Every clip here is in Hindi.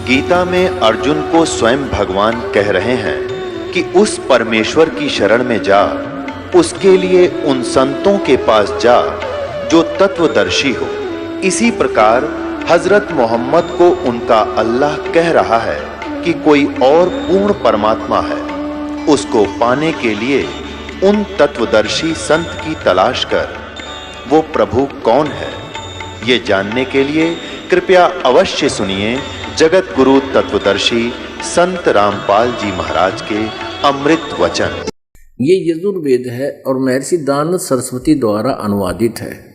गीता में अर्जुन को स्वयं भगवान कह रहे हैं कि उस परमेश्वर की शरण में जा, उसके लिए उन संतों के पास जा जो तत्वदर्शी हो। इसी प्रकार हजरत मोहम्मद को उनका अल्लाह कह रहा है कि कोई और पूर्ण परमात्मा है, उसको पाने के लिए उन तत्वदर्शी संत की तलाश कर। वो प्रभु कौन है, ये जानने के लिए कृपया अवश्य सुनिए जगत गुरु तत्वदर्शी संत रामपाल जी महाराज के अमृत वचन। ये यजुर्वेद है और महर्षि दानव सरस्वती द्वारा अनुवादित है।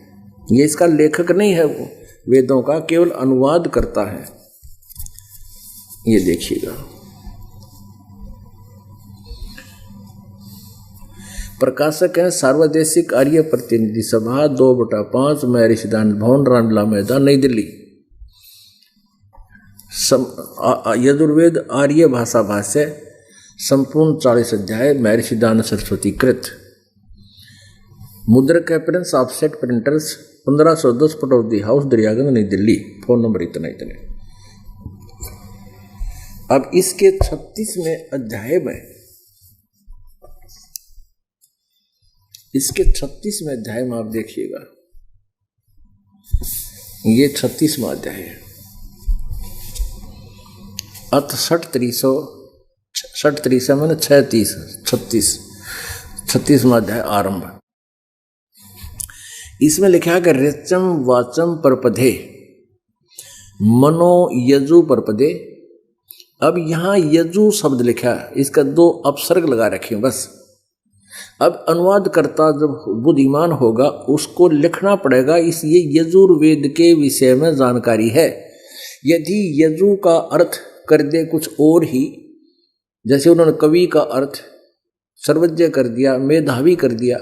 ये इसका लेखक नहीं है, वो वेदों का केवल अनुवाद करता है। ये देखिएगा, प्रकाशक है सार्वदेशिक आर्य प्रतिनिधि सभा 2/5 महर्षि दानव भवन, रामला मैदान, नई दिल्ली। यजुर्वेद आर्य भाषा भाष्य संपूर्ण 40 अध्याय महर्षि दानव सरस्वती कृत। मुद्रक reference offset printers 1510 Pataudi house Daryaganj नई दिल्ली। फोन नंबर इतने। अब इसके 36वें अध्याय में, इसके 36वें अध्याय में आप देखिएगा, ये 36वां अध्याय है। अथ 36 मैंने 36वां अध्याय आरंभ। इसमें लिखा है कि ऋचम वाचम परपदे मनो यजु परपदे। अब यहां यजु शब्द लिखा है, इसका 2 अपसर्ग लगा रखे बस। अब अनुवाद करता जब बुद्धिमान होगा उसको लिखना पड़ेगा, इसलिए यजुर्वेद के विषय में जानकारी है। यदि यजु का अर्थ कर दे कुछ और ही, जैसे उन्होंने कवि का अर्थ सर्वज्ञ कर दिया, मेधावी कर दिया,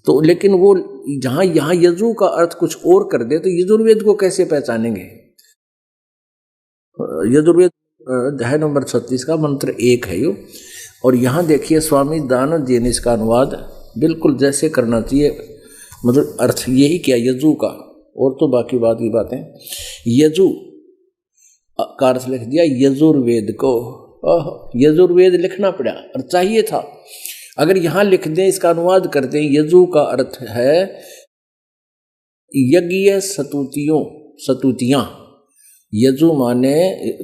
तो लेकिन वो जहां यहां यजु का अर्थ कुछ और कर दे तो यजुर्वेद को कैसे पहचानेंगे। यजुर्वेद अध्याय नंबर 36 का मंत्र 1 है यो। और यहां देखिए स्वामी दानव जी ने इसका अनुवाद बिल्कुल जैसे करना चाहिए, मतलब अर्थ यही किया यजु का, और तो बाकी बात की बातें। यजु का अर्थ लिख दिया यजुर्वेद को। यजुर्वेद लिखना पड़ा और चाहिए था। अगर यहां लिख दें, इसका अनुवाद कर दें, यजु का अर्थ है यज्ञ स्तुतियां। यजु माने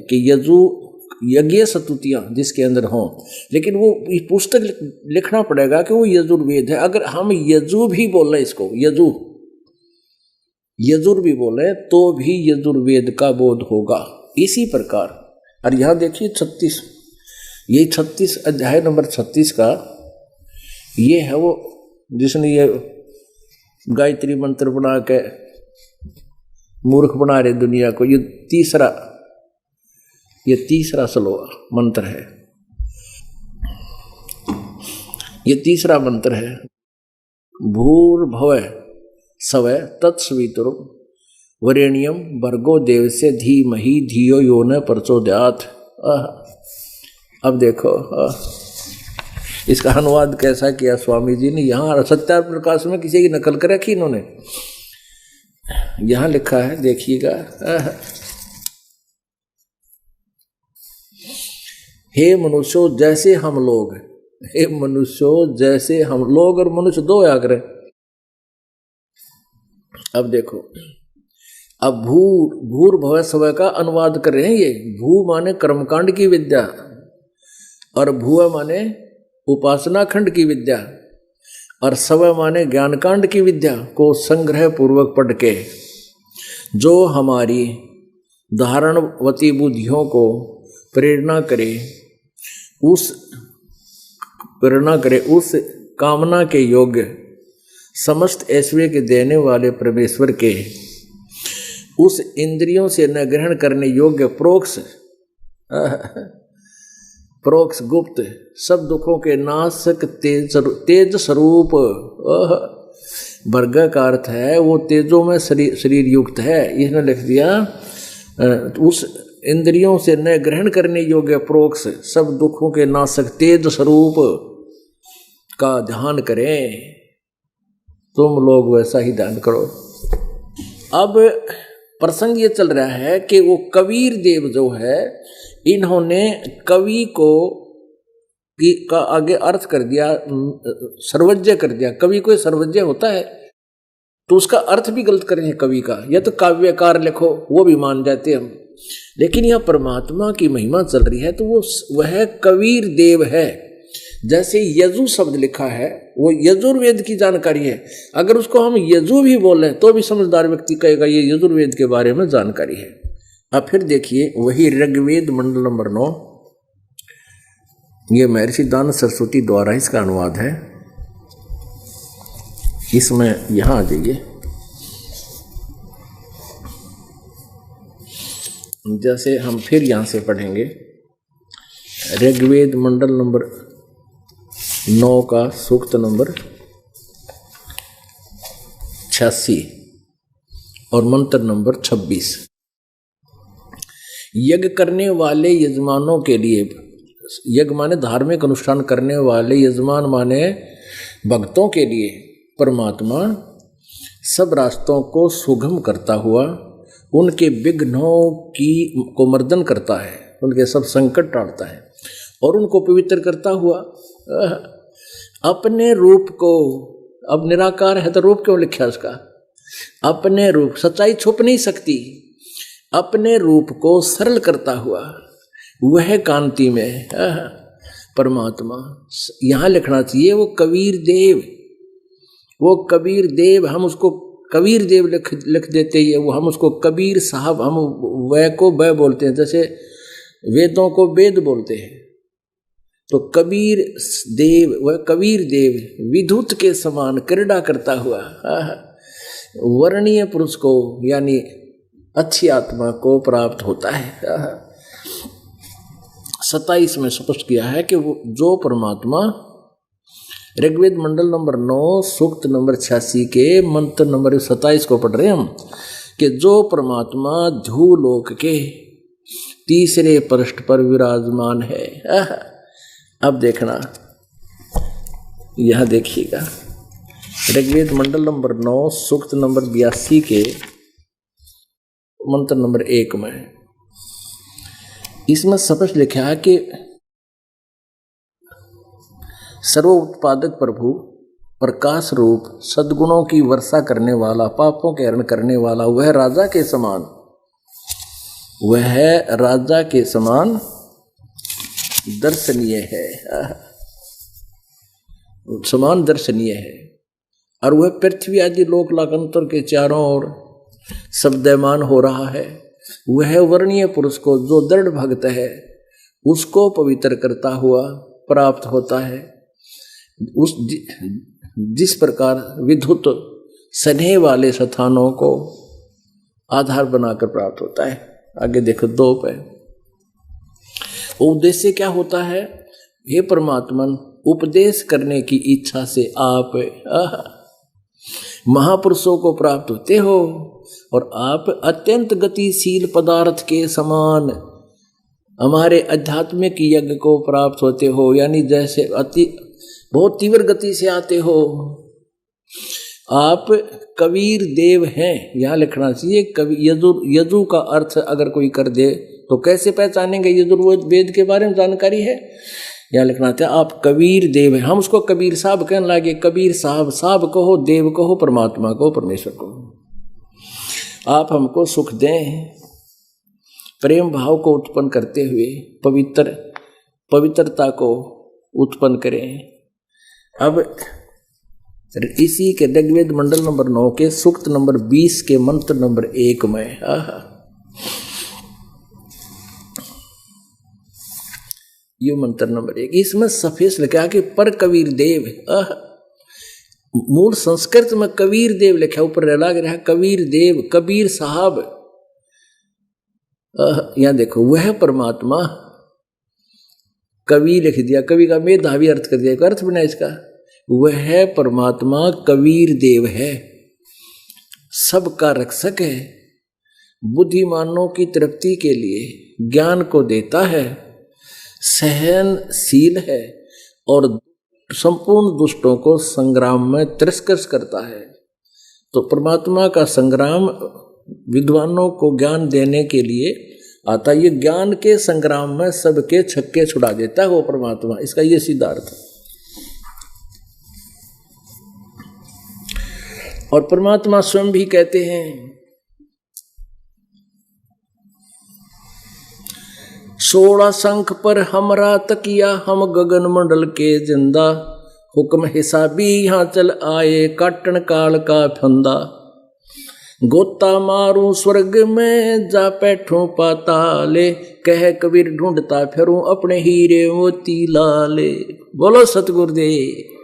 कि यजु यज्ञ स्तुतियां जिसके अंदर हों, लेकिन वो पुस्तक लिखना पड़ेगा कि वो यजुर्वेद है। अगर हम यजु भी बोले, इसको यजुर भी बोले तो भी यजुर्वेद का बोध होगा। इसी प्रकार, और यहां देखिए 36, ये 36 अध्याय नंबर 36 का ये है वो जिसने ये गायत्री मंत्र बना के मूर्ख बना रहे दुनिया को। ये तीसरा श्लोक मंत्र है, ये तीसरा मंत्र है। भूर्भुवः स्वः तत्सवितुर् वरेण्यम भर्गो देवस्य धीमहि धियो यो न प्रचोदयात्। अब देखो इसका अनुवाद कैसा किया स्वामी जी ने। यहाँ सत्यार्थ प्रकाश में किसी की नकल कर रखी इन्होंने। यहाँ लिखा है, देखिएगा, हे मनुष्यों जैसे हम लोग, हे मनुष्यों जैसे हम लोग, और मनुष्य 2 आग्रह। अब देखो, अब भूर्भुवः स्वः का अनुवाद कर रहे हैं। ये भू माने कर्मकांड की विद्या और भुव माने उपासना खंड की विद्या और स्वः माने ज्ञानकांड की विद्या को संग्रह पूर्वक पढ़ के जो हमारी धारणवती बुद्धियों को प्रेरणा करे उस कामना के योग्य समस्त ऐश्वर्य के देने वाले परमेश्वर के उस इंद्रियों से न ग्रहण करने योग्य प्रोक्ष गुप्त सब दुखों के नाशक तेज स्वरूप। वर्ग का अर्थ है वो तेजों में शरीर युक्त है। इसने लिख दिया उस इंद्रियों से न ग्रहण करने योग्य प्रोक्ष सब दुखों के नाशक तेज स्वरूप का ध्यान करें। तुम लोग वैसा ही ध्यान करो। अब प्रसंग ये चल रहा है कि वो कबीर देव जो है, इन्होंने कवि को का आगे अर्थ कर दिया, सर्वज्ञ कर दिया। कवि को सर्वज्ञ होता है तो उसका अर्थ भी गलत करेंगे कवि का, या तो काव्यकार लिखो वो भी मान जाते हम। लेकिन यह परमात्मा की महिमा चल रही है तो वह कबीर देव है। जैसे यजु शब्द लिखा है वो यजुर्वेद की जानकारी है, अगर उसको हम यजु भी बोलें तो भी समझदार व्यक्ति कहेगा ये यजुर्वेद के बारे में जानकारी है। अब फिर देखिए वही ऋग्वेद मंडल नंबर 9, ये महर्षि दान सरस्वती द्वारा इसका अनुवाद है। इसमें यहां आ जाइए, जैसे हम फिर यहां से पढ़ेंगे ऋग्वेद मंडल नंबर 9 का सूक्त नंबर 86 और मंत्र नंबर 26। यज्ञ करने वाले यजमानों के लिए, यज्ञ माने धार्मिक अनुष्ठान करने वाले, यजमान माने भक्तों के लिए परमात्मा सब रास्तों को सुगम करता हुआ उनके विघ्नों को मर्दन करता है, उनके सब संकट टालता है और उनको पवित्र करता हुआ अपने रूप को, अब निराकार है तो रूप क्यों लिखा उसका, अपने रूप, सच्चाई छुप नहीं सकती, अपने रूप को सरल करता हुआ वह कांति में परमात्मा, यहाँ लिखना चाहिए वो कबीर देव, वो कबीर देव, हम उसको कबीर देव लिख देते हैं, वो हम उसको कबीर साहब, हम वह को वह बोलते हैं, जैसे वेदों को वेद बोलते हैं। तो कबीर देव, वह कबीर देव विद्युत के समान क्रीड़ा करता हुआ वर्णीय पुरुष को यानी अच्छी आत्मा को प्राप्त होता है। 27 में स्पष्ट किया है कि वो जो परमात्मा, ऋग्वेद मंडल नंबर 9 सूक्त नंबर 86 के मंत्र नंबर 27 को पढ़ रहे हैं हम, कि जो परमात्मा ध्रुवलोक के तीसरे पृष्ठ पर विराजमान है। अब देखना, यह देखिएगा ऋग्वेद मंडल नंबर 9 सूक्त नंबर 82 के मंत्र नंबर 1 में इसमें स्पष्ट लिखा है कि सर्वोत्पादक प्रभु, प्रकाश रूप, सद्गुणों की वर्षा करने वाला, पापों के हरण करने वाला, वह राजा के समान, वह राजा के समान दर्शनीय है, समान दर्शनीय है। और वह पृथ्वी आदि लोक लाखंतर के चारों ओर शब्दमान हो रहा है। वह वर्णीय पुरुष को जो दृढ़ भक्त है उसको पवित्र करता हुआ प्राप्त होता है। उस जिस प्रकार विद्युत स्नेह वाले स्थानों को आधार बनाकर प्राप्त होता है। आगे देखो 2 पे, उद्देश्य क्या होता है? हे परमात्मन, उपदेश करने की इच्छा से आप महापुरुषों को प्राप्त होते हो और आप अत्यंत गतिशील पदार्थ के समान हमारे आध्यात्मिक यज्ञ को प्राप्त होते हो, यानी जैसे बहुत तीव्र गति से आते हो। आप कबीर देव हैं, यहाँ लिखना चाहिए। कवि यजु का अर्थ अगर कोई कर दे तो कैसे पहचानेंगे? यजुर्वेद के बारे में जानकारी है, यहाँ लिखना था आप कबीर देव हैं। हम उसको कबीर साहब कहने लगे। कबीर साहब, साहब कहो, देव कहो, परमात्मा को, परमेश्वर को। आप हमको सुख दें, प्रेम भाव को उत्पन्न करते हुए पवित्रता को उत्पन्न करें। अब इसी के ऋग्वेद मंडल नंबर 9 के सूक्त नंबर 20 के मंत्र नंबर 1 में ये मंत्र नंबर 1, इसमें सफेद लिखा कि पर कबीर देव, मूल संस्कृत में कबीर देव लिखा, ऊपर लग रहा कबीर देव, कबीर साहब। यहां देखो वह परमात्मा, कवि लिख दिया, कवि का मेधावी अर्थ कर दिया, अर्थ बना इसका। वह परमात्मा कबीर देव है, सबका रक्षक है, बुद्धिमानों की तृप्ति के लिए ज्ञान को देता है, सहनशील है और संपूर्ण दुष्टों को संग्राम में तिरस्कृत करता है। तो परमात्मा का संग्राम विद्वानों को ज्ञान देने के लिए आता। ये ज्ञान के संग्राम में सबके छक्के छुड़ा देता है वो परमात्मा, इसका ये सीधा अर्थ है। और परमात्मा स्वयं भी कहते हैं, 16 शंख पर हमरा तकिया, हम गगन मंडल के जिंदा, हुक्म हिसाबी यहाँ चल आए, काटन काल का फंदा, गोता मारूं स्वर्ग में जा बैठूं पाताले, कह कबीर ढूंढता फिरूं अपने हीरे मोती लाले। बोलो सतगुरुदेव।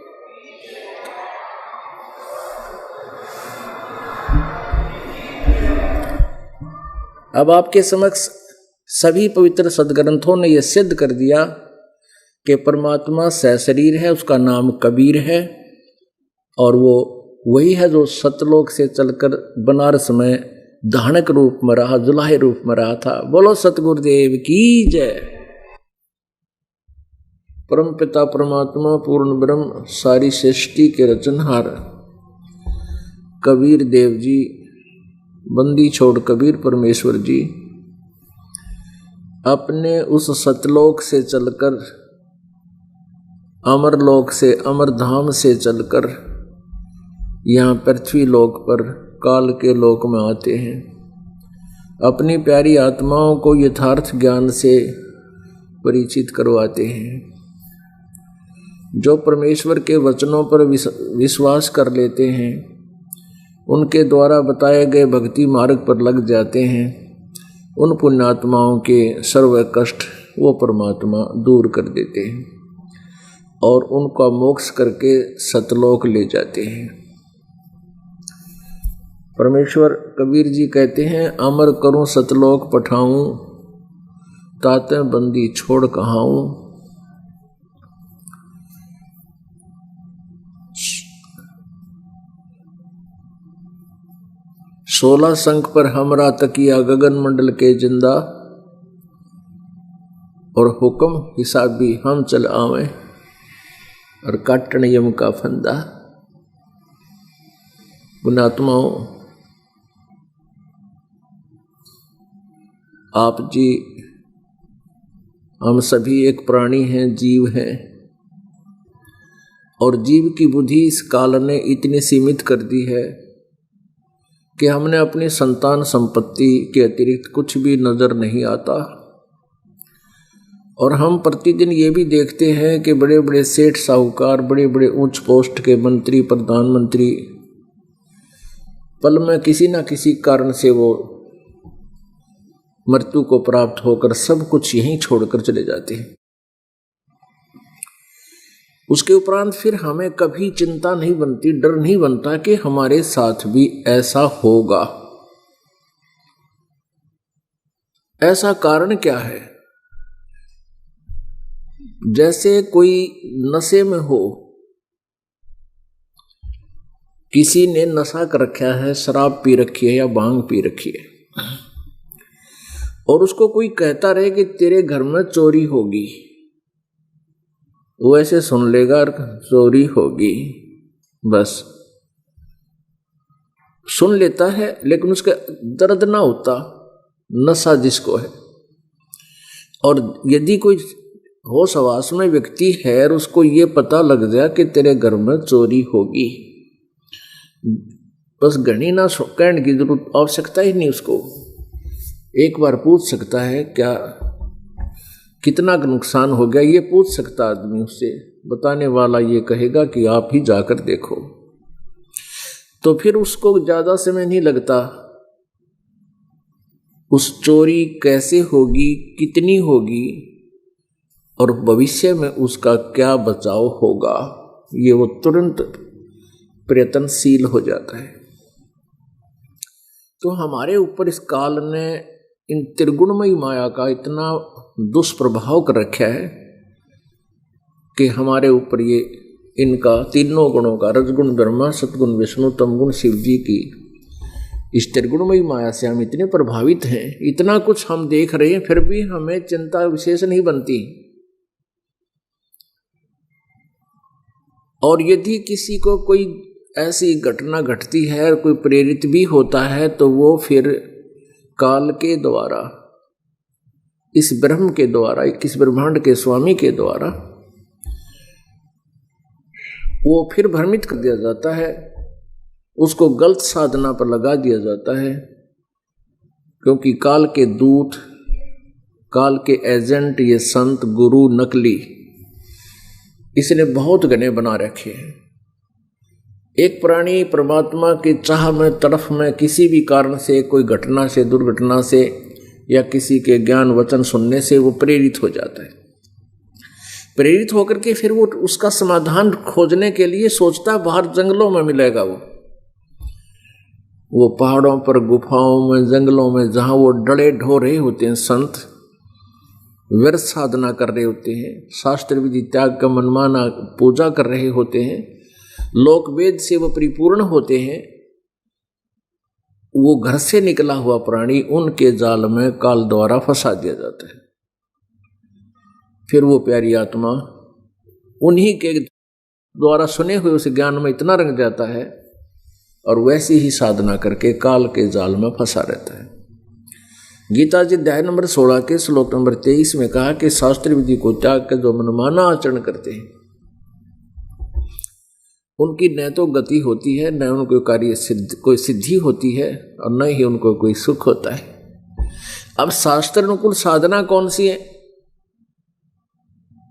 अब आपके समक्ष सभी पवित्र सदग्रंथों ने यह सिद्ध कर दिया कि परमात्मा सशरीर है, उसका नाम कबीर है, और वो वही है जो सतलोक से चलकर बनारस में धानक रूप में रहा, जुलाहे रूप में रहा था। बोलो सतगुरुदेव की जय। परम पिता परमात्मा पूर्ण ब्रह्म सारी सृष्टि के रचनहार कबीर देव जी, बंदी छोड़ कबीर परमेश्वर जी, अपने उस सतलोक से चलकर, अमरलोक से, अमर धाम से चलकर यहाँ पृथ्वी लोक पर काल के लोक में आते हैं। अपनी प्यारी आत्माओं को यथार्थ ज्ञान से परिचित करवाते हैं। जो परमेश्वर के वचनों पर विश्वास कर लेते हैं, उनके द्वारा बताए गए भक्ति मार्ग पर लग जाते हैं, उन पुण्यात्माओं के सर्व कष्ट वो परमात्मा दूर कर देते हैं और उनका मोक्ष करके सतलोक ले जाते हैं। परमेश्वर कबीर जी कहते हैं, अमर करूं सतलोक पठाऊं, ताते बंदी छोड़ कहाऊं। 16 शंख पर हमरा तकिया, गगन मंडल के जिंदा, और हुक्म हिसाबी हम चल आवे, और काटन यम का फंदा। पुण्यात्माओं, आप जी, हम सभी एक प्राणी हैं, जीव हैं, और जीव की बुद्धि इस काल ने इतनी सीमित कर दी है कि हमने अपनी संतान संपत्ति के अतिरिक्त कुछ भी नजर नहीं आता। और हम प्रतिदिन ये भी देखते हैं कि बड़े बड़े सेठ साहूकार, बड़े बड़े उच्च पोस्ट के मंत्री, प्रधानमंत्री, पल में किसी न किसी कारण से वो मृत्यु को प्राप्त होकर सब कुछ यहीं छोड़कर चले जाते हैं। उसके उपरांत फिर हमें कभी चिंता नहीं बनती, डर नहीं बनता कि हमारे साथ भी ऐसा होगा। ऐसा कारण क्या है? जैसे कोई नशे में हो, किसी ने नशा कर रखा है, शराब पी रखी है या भांग पी रखी है, और उसको कोई कहता रहे कि तेरे घर में चोरी होगी, वो ऐसे सुन लेगा, चोरी होगी, बस सुन लेता है, लेकिन उसका दर्द ना होता, नशा जिसको है। और यदि कोई होश हवास में व्यक्ति है और उसको ये पता लग जाए कि तेरे घर में चोरी होगी, बस घनी ना कहने की जरूरत, आवश्यकता ही नहीं, उसको एक बार पूछ सकता है क्या कितना नुकसान हो गया, ये पूछ सकता आदमी उससे। बताने वाला ये कहेगा कि आप ही जाकर देखो, तो फिर उसको ज्यादा समय नहीं लगता। उस चोरी कैसे होगी, कितनी होगी, और भविष्य में उसका क्या बचाव होगा, ये वो तुरंत प्रयत्नशील हो जाता है। तो हमारे ऊपर इस काल ने इन त्रिगुणमयी माया का इतना दुष्प्रभाव कर रखा है कि हमारे ऊपर ये इनका तीनों गुणों का, रजगुण ब्रह्मा, सतगुण विष्णु, तमगुण शिव जी की, इस त्रिगुणमयी माया से हम इतने प्रभावित हैं, इतना कुछ हम देख रहे हैं, फिर भी हमें चिंता विशेष नहीं बनती। और यदि किसी को कोई ऐसी घटना घटती है और कोई प्रेरित भी होता है तो वो फिर काल के द्वारा, इस ब्रह्म के द्वारा, इस ब्रह्मांड के स्वामी के द्वारा वो फिर भ्रमित कर दिया जाता है, उसको गलत साधना पर लगा दिया जाता है। क्योंकि काल के दूत, काल के एजेंट, ये संत गुरु नकली, इसने बहुत गने बना रखे हैं। एक प्राणी परमात्मा की चाह में, तड़फ में किसी भी कारण से, कोई घटना से, दुर्घटना से या किसी के ज्ञान वचन सुनने से वो प्रेरित हो जाता है। प्रेरित होकर के फिर वो उसका समाधान खोजने के लिए सोचता है बाहर जंगलों में मिलेगा। वो पहाड़ों पर, गुफाओं में, जंगलों में, जहां वो डरे ढोरे होते हैं संत, व्यर्थ साधना कर रहे होते हैं, शास्त्र विधि त्याग का मनमाना पूजा कर रहे होते हैं, लोक वेद से वो परिपूर्ण होते हैं, वो घर से निकला हुआ प्राणी उनके जाल में काल द्वारा फंसा दिया जाता है। फिर वो प्यारी आत्मा उन्हीं के द्वारा सुने हुए उस ज्ञान में इतना रंग जाता है और वैसी ही साधना करके काल के जाल में फंसा रहता है। गीता जी अध्याय नंबर 16 के श्लोक नंबर 23 में कहा कि शास्त्र विधि को त्याग कर जो मनमाना आचरण करते हैं उनकी न तो गति होती है, न उनको कोई सिद्धि होती है और न ही उनको कोई सुख होता है। अब शास्त्र अनुकूल साधना कौन सी है?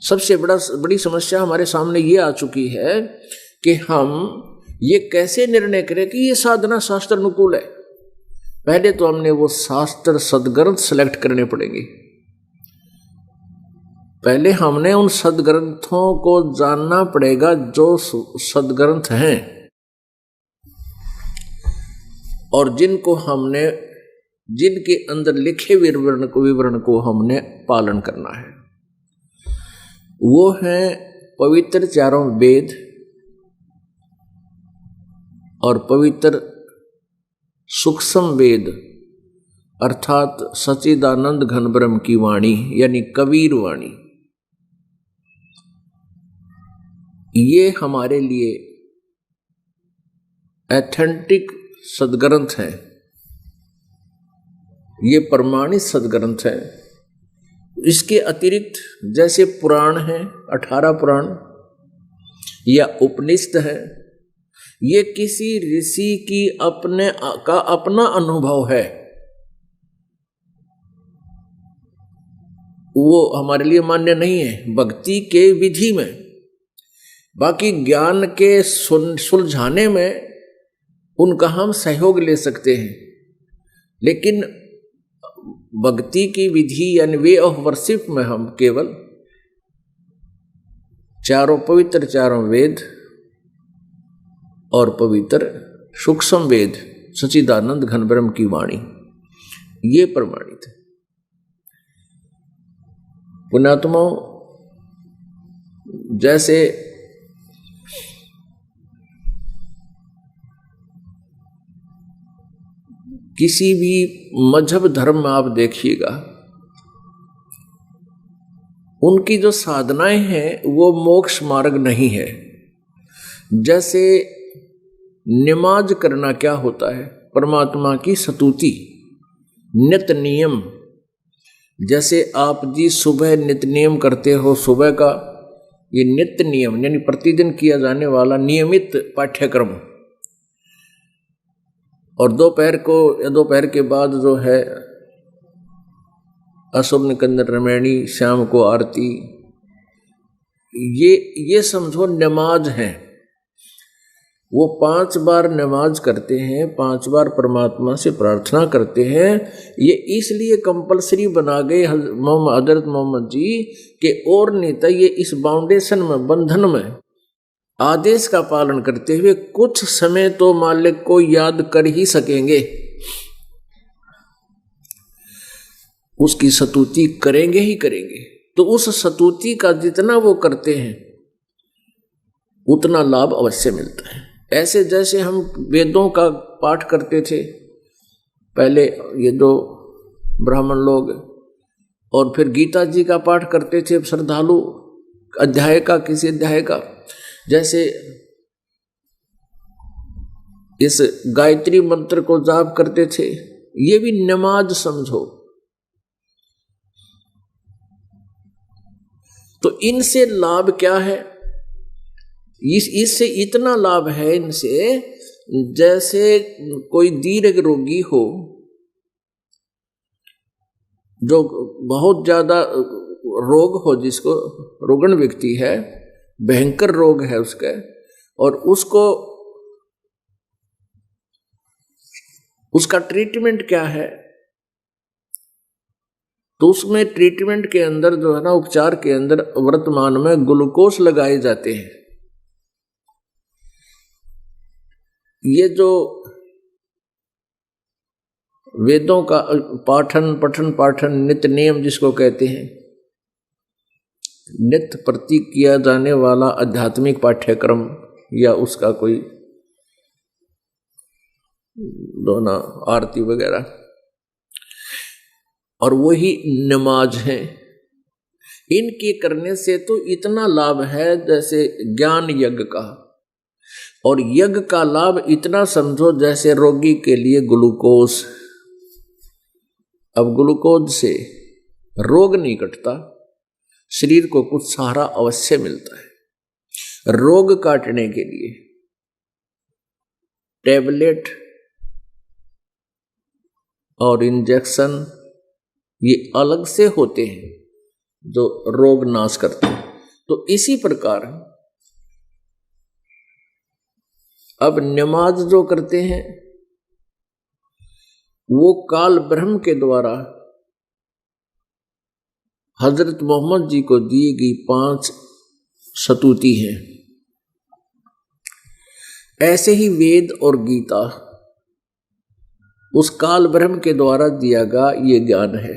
सबसे बड़ी समस्या हमारे सामने ये आ चुकी है कि हम ये कैसे निर्णय करें कि ये साधना शास्त्र अनुकूल है। पहले तो हमने वो शास्त्र सदग्रंथ सेलेक्ट करने पड़ेंगे। पहले हमने उन सदग्रंथों को जानना पड़ेगा जो सदग्रंथ हैं और जिनको हमने, जिनके अंदर लिखे विवरण को हमने पालन करना है। वो हैं पवित्र चारों वेद और पवित्र सूक्ष्म वेद अर्थात सच्चिदानंद घन ब्रह्म की वाणी यानी कबीर वाणी। ये हमारे लिए एथेंटिक सदग्रंथ हैं, ये प्रमाणित सदग्रंथ हैं। इसके अतिरिक्त जैसे पुराण हैं, 18 पुराण या उपनिषद हैं, ये किसी ऋषि की अपना अनुभव है, वो हमारे लिए मान्य नहीं है भक्ति के विधि में। बाकी ज्ञान के सुलझाने में उनका हम सहयोग ले सकते हैं, लेकिन भक्ति की विधि यानी वे ऑफ वर्शिप में हम केवल पवित्र चारों वेद और पवित्र सूक्ष्म वेद सच्चिदानंद घन ब्रह्म की वाणी ये प्रमाणित है। पुण्यात्माओं, जैसे किसी भी मजहब धर्म में आप देखिएगा, उनकी जो साधनाएं हैं वो मोक्ष मार्ग नहीं है। जैसे नमाज करना क्या होता है? परमात्मा की स्तुति, नित्य नियम। जैसे आप जी सुबह नित्य नियम करते हो, सुबह का ये नित्य नियम यानी प्रतिदिन किया जाने वाला नियमित पाठ्यक्रम, और दोपहर के बाद जो है अशुभ निकंदन रमैणी, शाम को आरती, ये समझो नमाज है। वो 5 बार नमाज करते हैं, 5 बार परमात्मा से प्रार्थना करते हैं। ये इसलिए कंपलसरी बना गए हजरत मोहम्मद जी के, और नहीं तो ये इस बाउंडेशन में, बंधन में आदेश का पालन करते हुए कुछ समय तो मालिक को याद कर ही सकेंगे, उसकी स्तुति करेंगे ही करेंगे। तो उस स्तुति का जितना वो करते हैं उतना लाभ अवश्य मिलता है। ऐसे जैसे हम वेदों का पाठ करते थे पहले, ये दो ब्राह्मण लोग, और फिर गीता जी का पाठ करते थे श्रद्धालु, अध्याय का, किसी अध्याय का। जैसे इस गायत्री मंत्र को जाप करते थे, ये भी नमाज समझो। तो इनसे लाभ क्या है? इससे इतना लाभ है इनसे, जैसे कोई दीर्घ रोगी हो, जो बहुत ज्यादा रोग हो, जिसको रोगण व्यक्ति है, भयंकर रोग है उसका, और उसका ट्रीटमेंट क्या है, तो उसमें ट्रीटमेंट के अंदर जो है ना, उपचार के अंदर वर्तमान में ग्लूकोज लगाए जाते हैं। ये जो वेदों का पाठन नित्य नियम जिसको कहते हैं, नित्य प्रति किया जाने वाला आध्यात्मिक पाठ्यक्रम या उसका कोई दोना आरती वगैरह, और वही नमाज है। इनके करने से तो इतना लाभ है जैसे ज्ञान यज्ञ का, और यज्ञ का लाभ इतना समझो जैसे रोगी के लिए ग्लूकोज। अब ग्लूकोज से रोग नहीं कटता, शरीर को कुछ सहारा अवश्य मिलता है। रोग काटने के लिए टैबलेट और इंजेक्शन ये अलग से होते हैं जो रोग नाश करते हैं। तो इसी प्रकार अब नमाज जो करते हैं वो काल ब्रह्म के द्वारा हजरत मोहम्मद जी को दी गई 5 स्तुति हैं। ऐसे ही वेद और गीता उस काल ब्रह्म के द्वारा दिया गया ये ज्ञान है।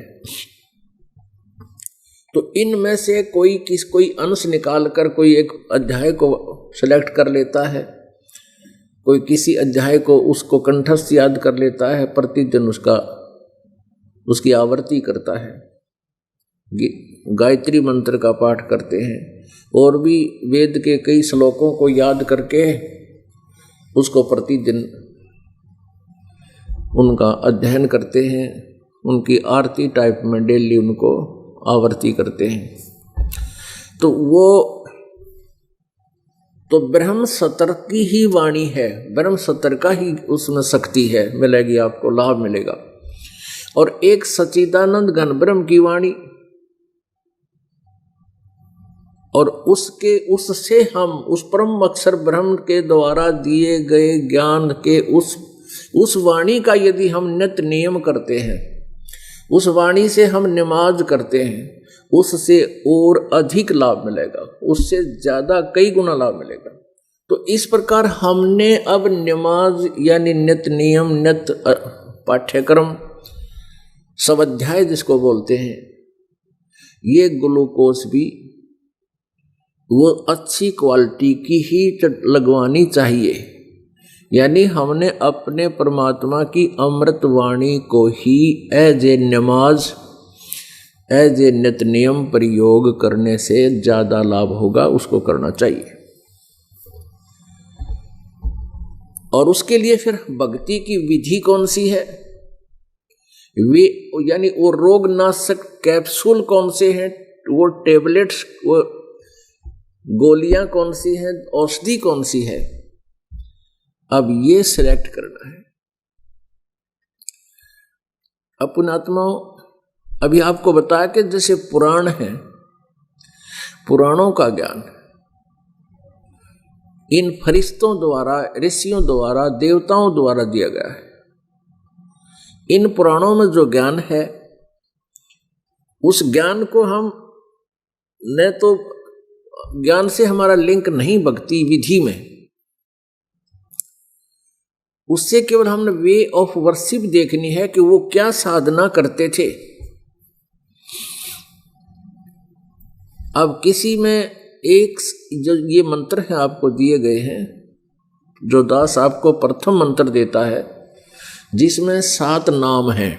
तो इनमें से कोई अंश निकाल कर कोई एक अध्याय को सिलेक्ट कर लेता है, कोई किसी अध्याय को उसको कंठस्थ याद कर लेता है, प्रतिदिन उसकी आवृत्ति करता है, गायत्री मंत्र का पाठ करते हैं, और भी वेद के कई श्लोकों को याद करके उसको प्रतिदिन उनका अध्ययन करते हैं, उनकी आरती टाइप में डेली उनको आवृत्ति करते हैं। तो ब्रह्म सतर की ही वाणी है, ब्रह्म सतर का ही उसमें शक्ति है, मिलेगी आपको, लाभ मिलेगा। और एक सच्चिदानंद घन ब्रह्म की वाणी, और उससे हम उस परम अक्षर ब्रह्म के द्वारा दिए गए ज्ञान के उस वाणी का यदि हम नित्य नियम करते हैं, उस वाणी से हम नमाज करते हैं, उससे और अधिक लाभ मिलेगा, उससे ज्यादा कई गुना लाभ मिलेगा। तो इस प्रकार हमने अब नमाज यानी नित्य नियम, नित्य पाठ्यक्रम, स्वाध्याय जिसको बोलते हैं, ये ग्लूकोज भी वो अच्छी क्वालिटी की ही लगवानी चाहिए। यानी हमने अपने परमात्मा की अमृत वाणी को ही एज ए नमाज, एज ए नित्य नियम प्रयोग करने से ज्यादा लाभ होगा, उसको करना चाहिए। और उसके लिए फिर भक्ति की विधि कौन सी है, वे यानी वो रोग नाशक कैप्सूल कौन से हैं, वो टेबलेट्स, वो गोलियां कौन सी हैं, औषधि कौन सी है, अब ये सिलेक्ट करना है। अपनात्माओं, अभी आपको बताया कि जैसे पुराण है, पुराणों का ज्ञान इन फरिश्तों द्वारा, ऋषियों द्वारा, देवताओं द्वारा दिया गया है। इन पुराणों में जो ज्ञान है, उस ज्ञान को हम न तो ज्ञान से हमारा लिंक नहीं भक्ति विधि में, उससे केवल हमने वे ऑफ वर्शिप देखनी है कि वो क्या साधना करते थे। अब किसी में एक जो ये मंत्र है आपको दिए गए हैं, जो दास आपको प्रथम मंत्र देता है, जिसमें 7 नाम हैं,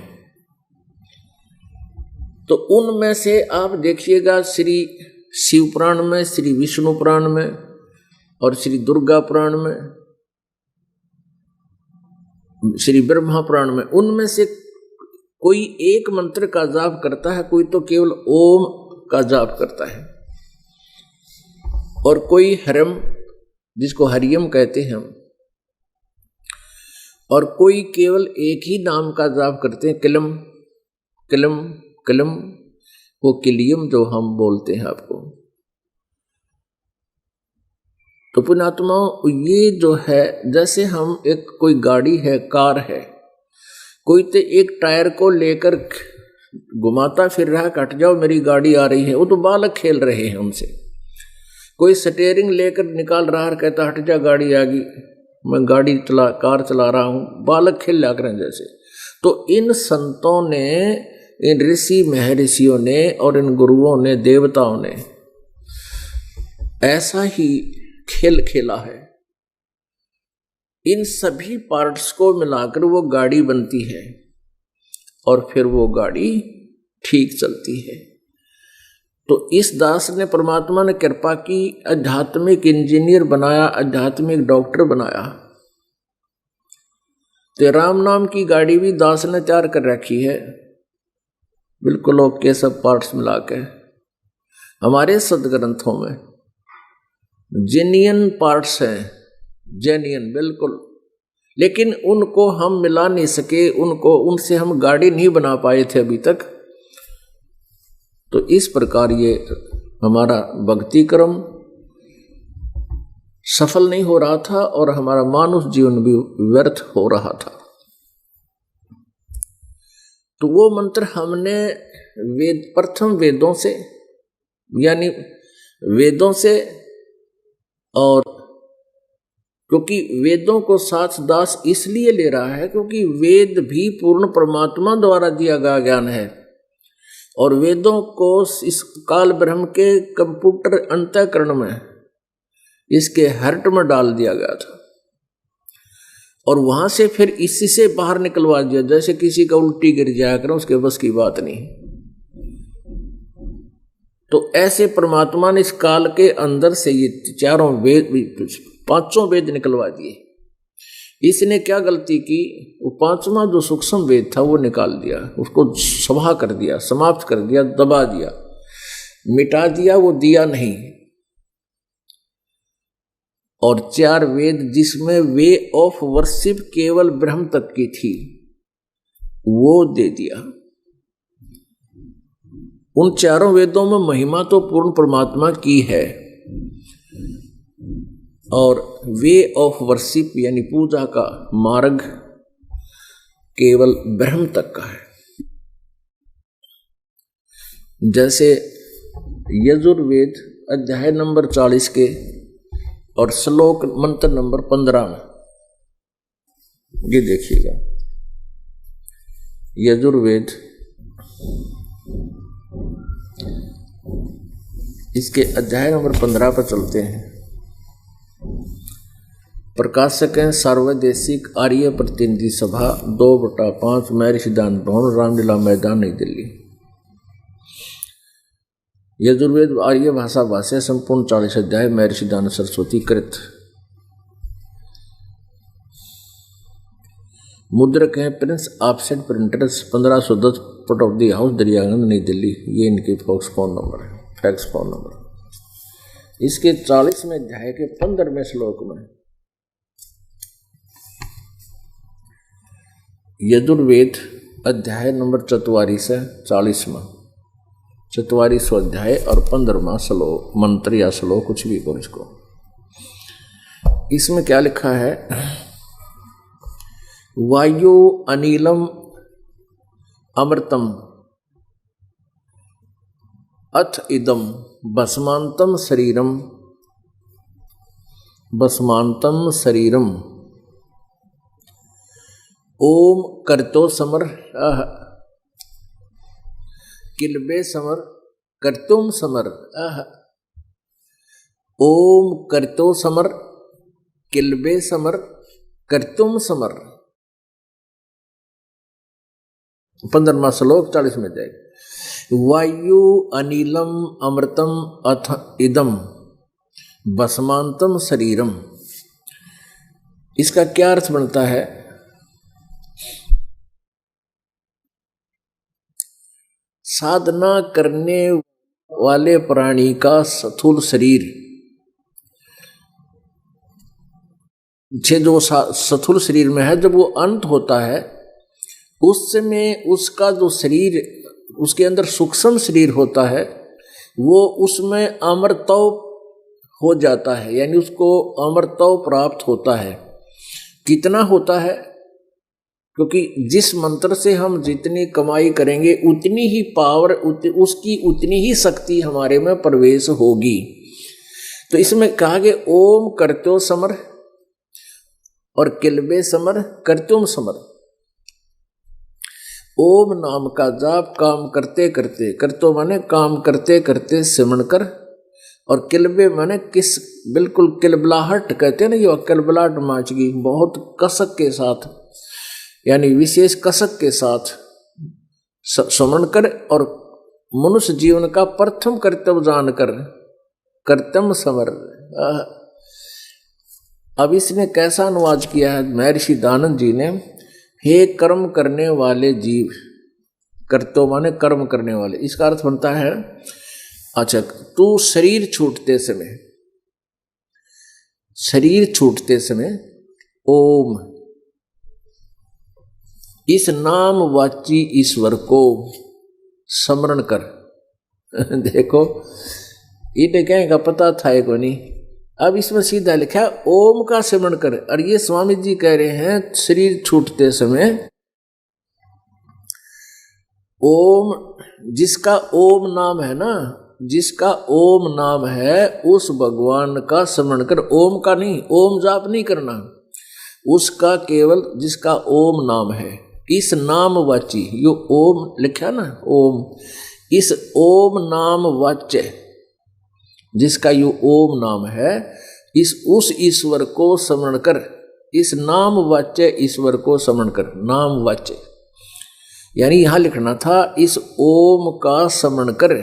तो उनमें से आप देखिएगा श्री शिव पुराण में, श्री विष्णु पुराण में और श्री दुर्गा पुराण में श्री ब्रह्मा पुराण में, उनमें से कोई एक मंत्र का जाप करता है, कोई तो केवल ओम का जाप करता है, और कोई हरम, जिसको हरियम कहते हैं हम, और कोई केवल एक ही नाम का जाप करते हैं, किलम किलम किलम, वो किलियम जो हम बोलते हैं आपको। तो पुण्यात्माओं, ये जो है, जैसे हम एक कोई गाड़ी है, कार है, कोई तो एक टायर को लेकर घुमाता फिर रहा है, हट जाओ मेरी गाड़ी आ रही है, वो तो बालक खेल रहे हैं उनसे। कोई स्टीयरिंग लेकर निकाल रहा है, कहता हट जा गाड़ी आ गई, मैं कार चला रहा हूं, बालक खेल ला करें जैसे। तो इन संतों ने, इन ऋषि महर्षियों ने और इन गुरुओं ने, देवताओं ने ऐसा ही खेल खेला है। इन सभी पार्ट्स को मिलाकर वो गाड़ी बनती है और फिर वो गाड़ी ठीक चलती है। तो इस दास ने, परमात्मा ने कृपा की, आध्यात्मिक इंजीनियर बनाया, आध्यात्मिक डॉक्टर बनाया। तो राम नाम की गाड़ी भी दास ने तैयार कर रखी है, बिल्कुल ओके, सब पार्ट्स मिला के। हमारे सदग्रंथों में जेन्युइन पार्ट्स हैं, जेन्युइन बिल्कुल, लेकिन उनको हम मिला नहीं सके, उनसे हम गाड़ी नहीं बना पाए थे अभी तक। तो इस प्रकार ये हमारा भक्ति क्रम सफल नहीं हो रहा था और हमारा मानव जीवन भी व्यर्थ हो रहा था। तो वो मंत्र हमने प्रथम वेदों से, यानी वेदों से, और क्योंकि वेदों को साथ दास इसलिए ले रहा है क्योंकि वेद भी पूर्ण परमात्मा द्वारा दिया गया ज्ञान है, और वेदों को इस काल ब्रह्म के कंप्यूटर अंतःकरण में, इसके हर्ट में डाल दिया गया था, और वहां से फिर इसी से बाहर निकलवा दिया। जैसे किसी का उल्टी गिर जाया करो, उसके बस की बात नहीं। तो ऐसे परमात्मा ने इस काल के अंदर से ये चारों वेद, पांचों वेद निकलवा दिए। इसने क्या गलती की, वो पांचवा जो सूक्ष्म वेद था वो निकाल दिया, उसको सभा कर दिया, समाप्त कर दिया, दबा दिया, मिटा दिया, वो दिया नहीं। और चार वेद जिसमें वे ऑफ वर्शिप केवल ब्रह्म तक की थी, वो दे दिया। उन चारों वेदों में महिमा तो पूर्ण परमात्मा की है, और वे ऑफ वर्शिप यानी पूजा का मार्ग केवल ब्रह्म तक का है। जैसे यजुर्वेद अध्याय नंबर 40 के और श्लोक मंत्र नंबर 15 में ये देखिएगा। यजुर्वेद इसके अध्याय नंबर 15 पर चलते हैं। प्रकाशक हैं सार्वदेशिक आर्य प्रतिनिधि सभा 2/5 महर्षि दान भवन, रामलीला मैदान, नई दिल्ली। यजुर्वेद आर्य भाषा भाष्य संपूर्ण 40 अध्याय महर्षि दान सरस्वती कृत। मुद्रक हैं Prince offset printers 1510 Pataudi house Daryaganj, नई दिल्ली। ये इनकी फैक्स फोन नंबर है, फैक्स फोन नंबर। इसके 40वें अध्याय के 15वें श्लोक में यजुर्वेद अध्याय नंबर 44 से 40वां 44वां अध्याय और 15वां श्लोक, मंत्र या श्लोक कुछ भी बोल इसको। इसमें क्या लिखा है, वायु अनिलम अमृतम अथ इदम भस्मांतम शरीरम, भस्मांतम शरीरम ओम करतो समर किलबे समर करतुम समर ओम करतो समर किलबे समर करतुम समर। 15वां श्लोक 40 में जाएगा। वायु अनिलम अमृतम अथ इदम भस्मांतम शरीरम। इसका क्या अर्थ बनता है, साधना करने वाले प्राणी का स्थूल शरीर, जो स्थूल शरीर में है, जब वो अंत होता है उस समय उसका जो शरीर, उसके अंदर सूक्ष्म शरीर होता है, वो उसमें अमरत्व हो जाता है, यानी उसको अमरत्व प्राप्त होता है। कितना होता है? क्योंकि जिस मंत्र से हम जितनी कमाई करेंगे उतनी ही पावर, उसकी उतनी ही शक्ति हमारे में प्रवेश होगी। तो इसमें कहा कि ओम करत्यो समर और किलबे समर करत्युम समर। ओम नाम का जाप काम करते करते, करतो माने काम करते करते सिमरण कर, और किलबे माने किस, बिल्कुल किलबलाहट कहते हैं ना, ये किलबलाहट माच गई, बहुत कसक के साथ, यानी विशेष कसक के साथ स्मरण कर, और मनुष्य जीवन का प्रथम कर्तव्य जानकर कर्तव्य समर। अब इसने कैसा अनुवाद किया है महर्षि दानंद जी ने? हे कर्म करने वाले जीव, कर्तो माने कर्म करने वाले, इसका अर्थ बनता है, अच्छा तू शरीर छूटते समय, शरीर छूटते समय ओम, इस नाम वाची ईश्वर को स्मरण कर। देखो इन्हें कहेगा पता था को नहीं, अब इसमें सीधा लिखा है ओम का स्मरण कर। और ये स्वामी जी कह रहे हैं शरीर छूटते समय ओम, जिसका ओम नाम है ना, जिसका ओम नाम है उस भगवान का स्मरण कर। ओम का नहीं, ओम जाप नहीं करना, उसका केवल जिसका ओम नाम है, इस नाम वाची, यो ओम लिखा ना ओम, इस ओम नाम वाच्य जिसका यो ओम नाम है, उस ईश्वर को स्मरण कर। इस नाम वाच्य ईश्वर को स्मरण कर, नाम वाच्य, यानी यहां लिखना था इस ओम का स्मरण कर।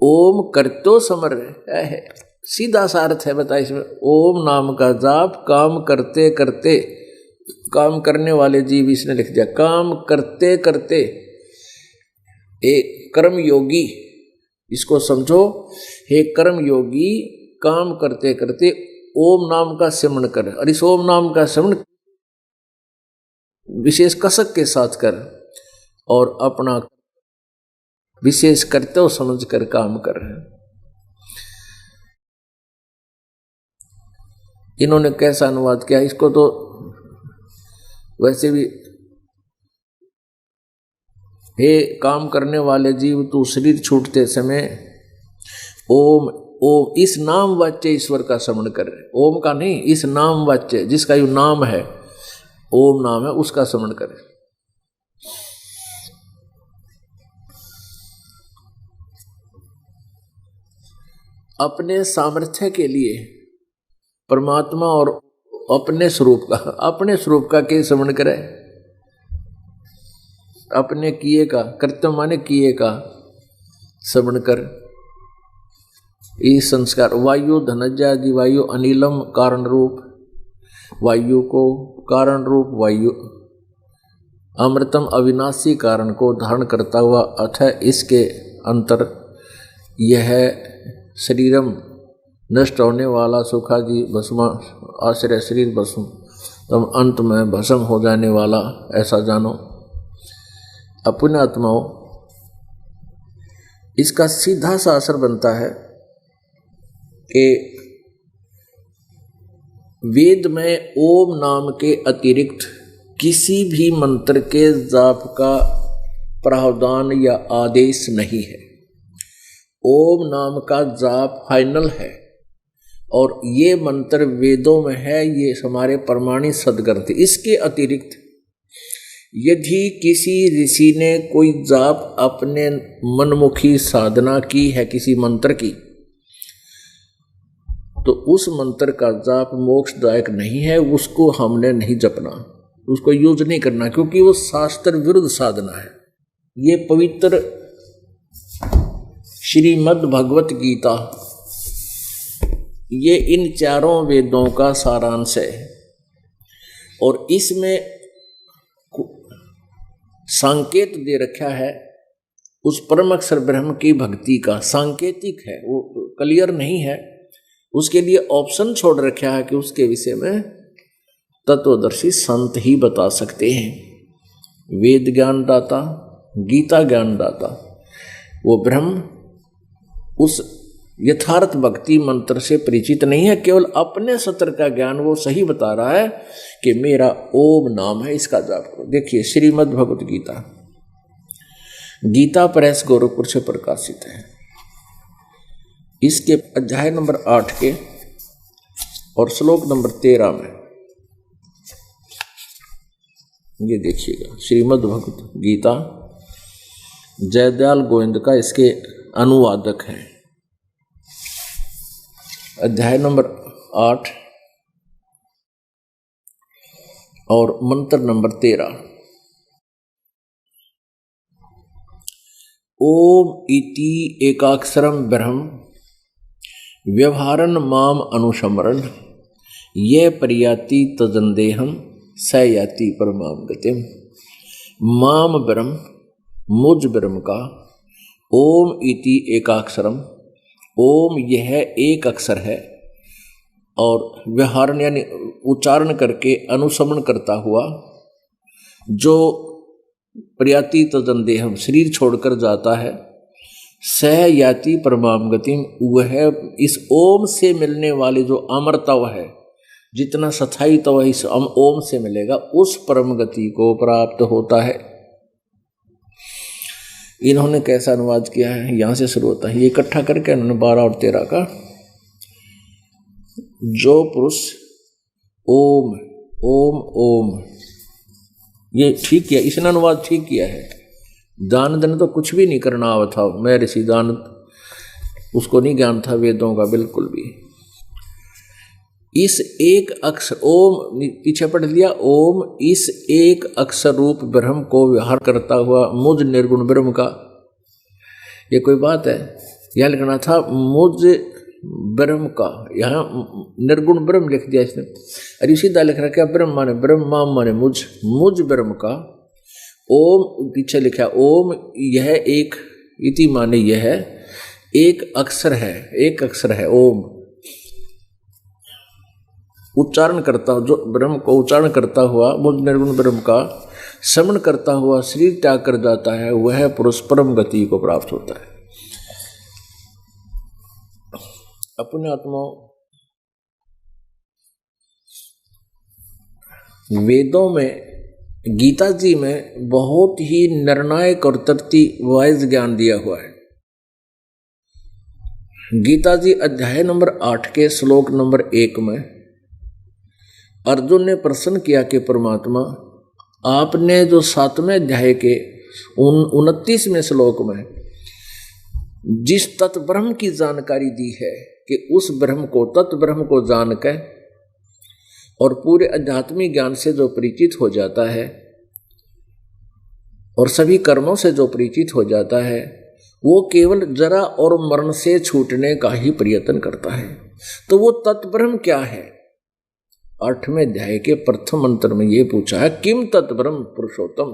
ओम करतो समर है, सीधा सा अर्थ है बता इसमें। ओम नाम का जाप काम करते करते, काम करने वाले जीव इसने लिख दिया, काम करते करते, एक कर्म योगी, इसको समझो, हे कर्म योगी काम करते करते ओम नाम का स्मरण कर। और इस ओम नाम का स्मरण विशेष कसक के साथ कर, और अपना विशेष कर्तव्य समझ कर काम कर। इन्होंने कैसा अनुवाद किया इसको, तो वैसे भी, हे काम करने वाले जीव तू शरीर छूटते समय ओम, ओम इस नाम वाच्य ईश्वर का स्मरण कर। ओम का नहीं, इस नाम वाच्य जिसका यू नाम है, ओम नाम है, उसका स्मरण कर। अपने सामर्थ्य के लिए परमात्मा और अपने स्वरूप का के स्मरण करे। अपने किए का, कर्तव्य माने किए का स्मरण कर। ये संस्कार, वायु धनज्यादि वायु अनिलम कारण रूप, वायु को कारण रूप वायु, अमृतम अविनाशी कारण को धारण करता हुआ, अतः इसके अंतर यह शरीरम नष्ट होने वाला सुखादि भस्म आश्रय शरीर भस्म, तब अंत में भस्म हो जाने वाला, ऐसा जानो। अपने आत्माओं, इसका सीधा सा असर बनता है कि वेद में ओम नाम के अतिरिक्त किसी भी मंत्र के जाप का प्रावधान या आदेश नहीं है। ओम नाम का जाप फाइनल है, और ये मंत्र वेदों में है, ये हमारे प्रमाणित सदग्रंथ। इसके अतिरिक्त यदि किसी ऋषि ने कोई जाप अपने मनमुखी साधना की है किसी मंत्र की, तो उस मंत्र का जाप मोक्षदायक नहीं है, उसको हमने नहीं जपना, उसको यूज नहीं करना, क्योंकि वो शास्त्र विरुद्ध साधना है। ये पवित्र श्रीमद् भगवत गीता, ये इन चारों वेदों का सारांश है, और इसमें संकेत दे रखा है उस परम अक्षर ब्रह्म की भक्ति का सांकेतिक है, वो क्लियर नहीं है। उसके लिए ऑप्शन छोड़ रखा है कि उसके विषय में तत्वदर्शी संत ही बता सकते हैं। वेद ज्ञान दाता, गीता ज्ञान दाता, वो ब्रह्म उस यथार्थ भक्ति मंत्र से परिचित नहीं है, केवल अपने सत्र का ज्ञान वो सही बता रहा है कि मेरा ओम नाम है, इसका जाप करो। देखिए श्रीमद् भगवत गीता, गीता प्रेस गोरखपुर से प्रकाशित है। इसके अध्याय नंबर 8 के और श्लोक नंबर 13 में ये देखिएगा। श्रीमद् भगवत गीता, जयदयाल गोविंद का इसके अनुवादक हैं। अध्याय नंबर 8 और मंत्र नंबर 13। ओम इति एकाक्षरम ब्रह्म व्यवहारन माम अनुसमरन ये पर्याति तजंदेहम स याति परमाम गतिम। माम ब्रह्म, मुझ ब्रह्म का, ओम इति एकाक्षरम, ओम यह एक अक्षर है, और व्यवहारन यानी उच्चारण करके अनुसमन करता हुआ, जो पर्याति तजंदेहम शरीर छोड़कर जाता है, सह याति परमाम गतिम, वह इस ओम से मिलने वाले जो अमरतव है, जितना सथाई तव इस ओम से मिलेगा, उस परम गति को प्राप्त होता है। इन्होंने कैसा अनुवाद किया है, यहां से शुरू होता है। ये इकट्ठा करके इन्होंने 12 और 13 का, जो पुरुष ओम ओम ओम, ये ठीक किया, इसने अनुवाद ठीक किया है। दान दन तो कुछ भी नहीं करना आवा था, मैं ऋषि दान उसको नहीं ज्ञान था वेदों का बिल्कुल भी। इस एक अक्षर ओम, पीछे पढ़ लिया, ओम इस एक अक्षर रूप ब्रह्म को व्यवहार करता हुआ मुझ निर्गुण ब्रह्म का। ये कोई बात है, यह लिखना था मुझ ब्रह्म का, यहाँ निर्गुण ब्रह्म लिख दिया इसने। अरे सीधा लिख रखा ब्रह्म माने ब्रह्म, माम माने मुझ, मुझ ब्रह्म का। ओम पीछे लिखा ओम यह एक, इति माने यह एक अक्षर है, एक अक्षर है ओम। उच्चारण करता, जो ब्रह्म को उच्चारण करता हुआ मुझ निर्गुण ब्रह्म का श्रवण करता हुआ शरीर त्याग कर जाता है, वह पुरुष परम गति को प्राप्त होता है। अपने आत्मा वेदों में, गीता जी में बहुत ही निर्णायक और तर्ती वाइज ज्ञान दिया हुआ है। गीता जी अध्याय नंबर 8 के श्लोक नंबर 1 में अर्जुन ने प्रश्न किया कि परमात्मा, आपने जो 7वें अध्याय के 29वें श्लोक में जिस तत्व ब्रह्म की जानकारी दी है कि उस ब्रह्म को, तत्व ब्रह्म को जान कर और पूरे आध्यात्मिक ज्ञान से जो परिचित हो जाता है और सभी कर्मों से जो परिचित हो जाता है, वो केवल जरा और मरण से छूटने का ही प्रयत्न करता है। तो वो तत्व ब्रह्म क्या है? 8वें अध्याय के प्रथम मंत्र में ये पूछा है, किम तत्व ब्रह्म पुरुषोत्तम,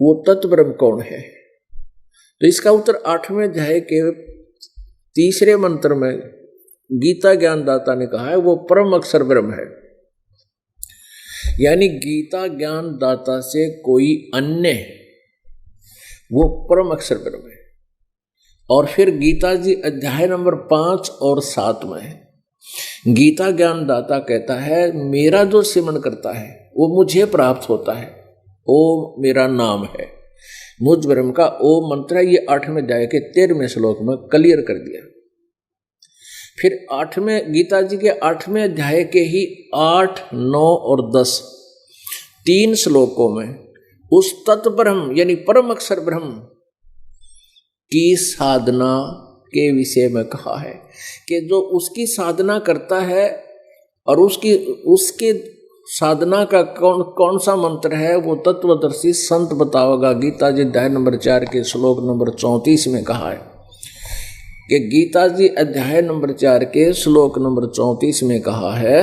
वो तत्व ब्रह्म कौन है? तो इसका उत्तर 8वें अध्याय के 3रे मंत्र में गीता ज्ञानदाता ने कहा है, वो परम अक्षर ब्रह्म है। यानी गीता ज्ञान दाता से कोई अन्य, वो परम अक्षर ब्रह्म है। और फिर गीता जी अध्याय नंबर 5 और 7 में गीता ज्ञान दाता कहता है, मेरा जो सिमरन करता है वो मुझे प्राप्त होता है। ओम मेरा नाम है, मुझ ब्रह्म का ओम मंत्र है। ये 8वें अध्याय के 13वें श्लोक में क्लियर कर दिया। फिर 8वें गीता जी के 8वें अध्याय के ही 8, 9 और 10 3 श्लोकों में उस तत्व ब्रह्म यानी परम अक्षर ब्रह्म की साधना के विषय में कहा है कि जो उसकी साधना करता है और उसके साधना का कौन सा मंत्र है, वो तत्वदर्शी संत बताओगा। गीता जी अध्याय नंबर 4 के श्लोक नंबर 34 में कहा है कि गीता जी अध्याय नंबर 4 के श्लोक नंबर 34 में कहा है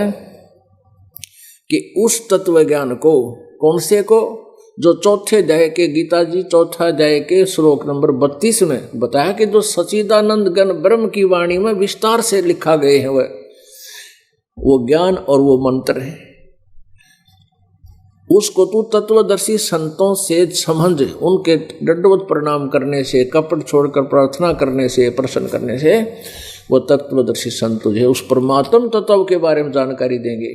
कि उस तत्व ज्ञान को, कौन से को, जो चौथे अध्याय के गीता जी चौथा अध्याय के श्लोक नंबर 32 में बताया कि जो सच्चिदानंद घन ब्रह्म की वाणी में विस्तार से लिखा गए हैं वो ज्ञान और वो मंत्र है, उसको तू तत्वदर्शी संतों से समझ, उनके दंडवत प्रणाम करने से, कपट छोड़कर प्रार्थना करने से, प्रसन्न करने से वो तत्वदर्शी संत तुझे उस परमात्म तत्व के बारे में जानकारी देंगे।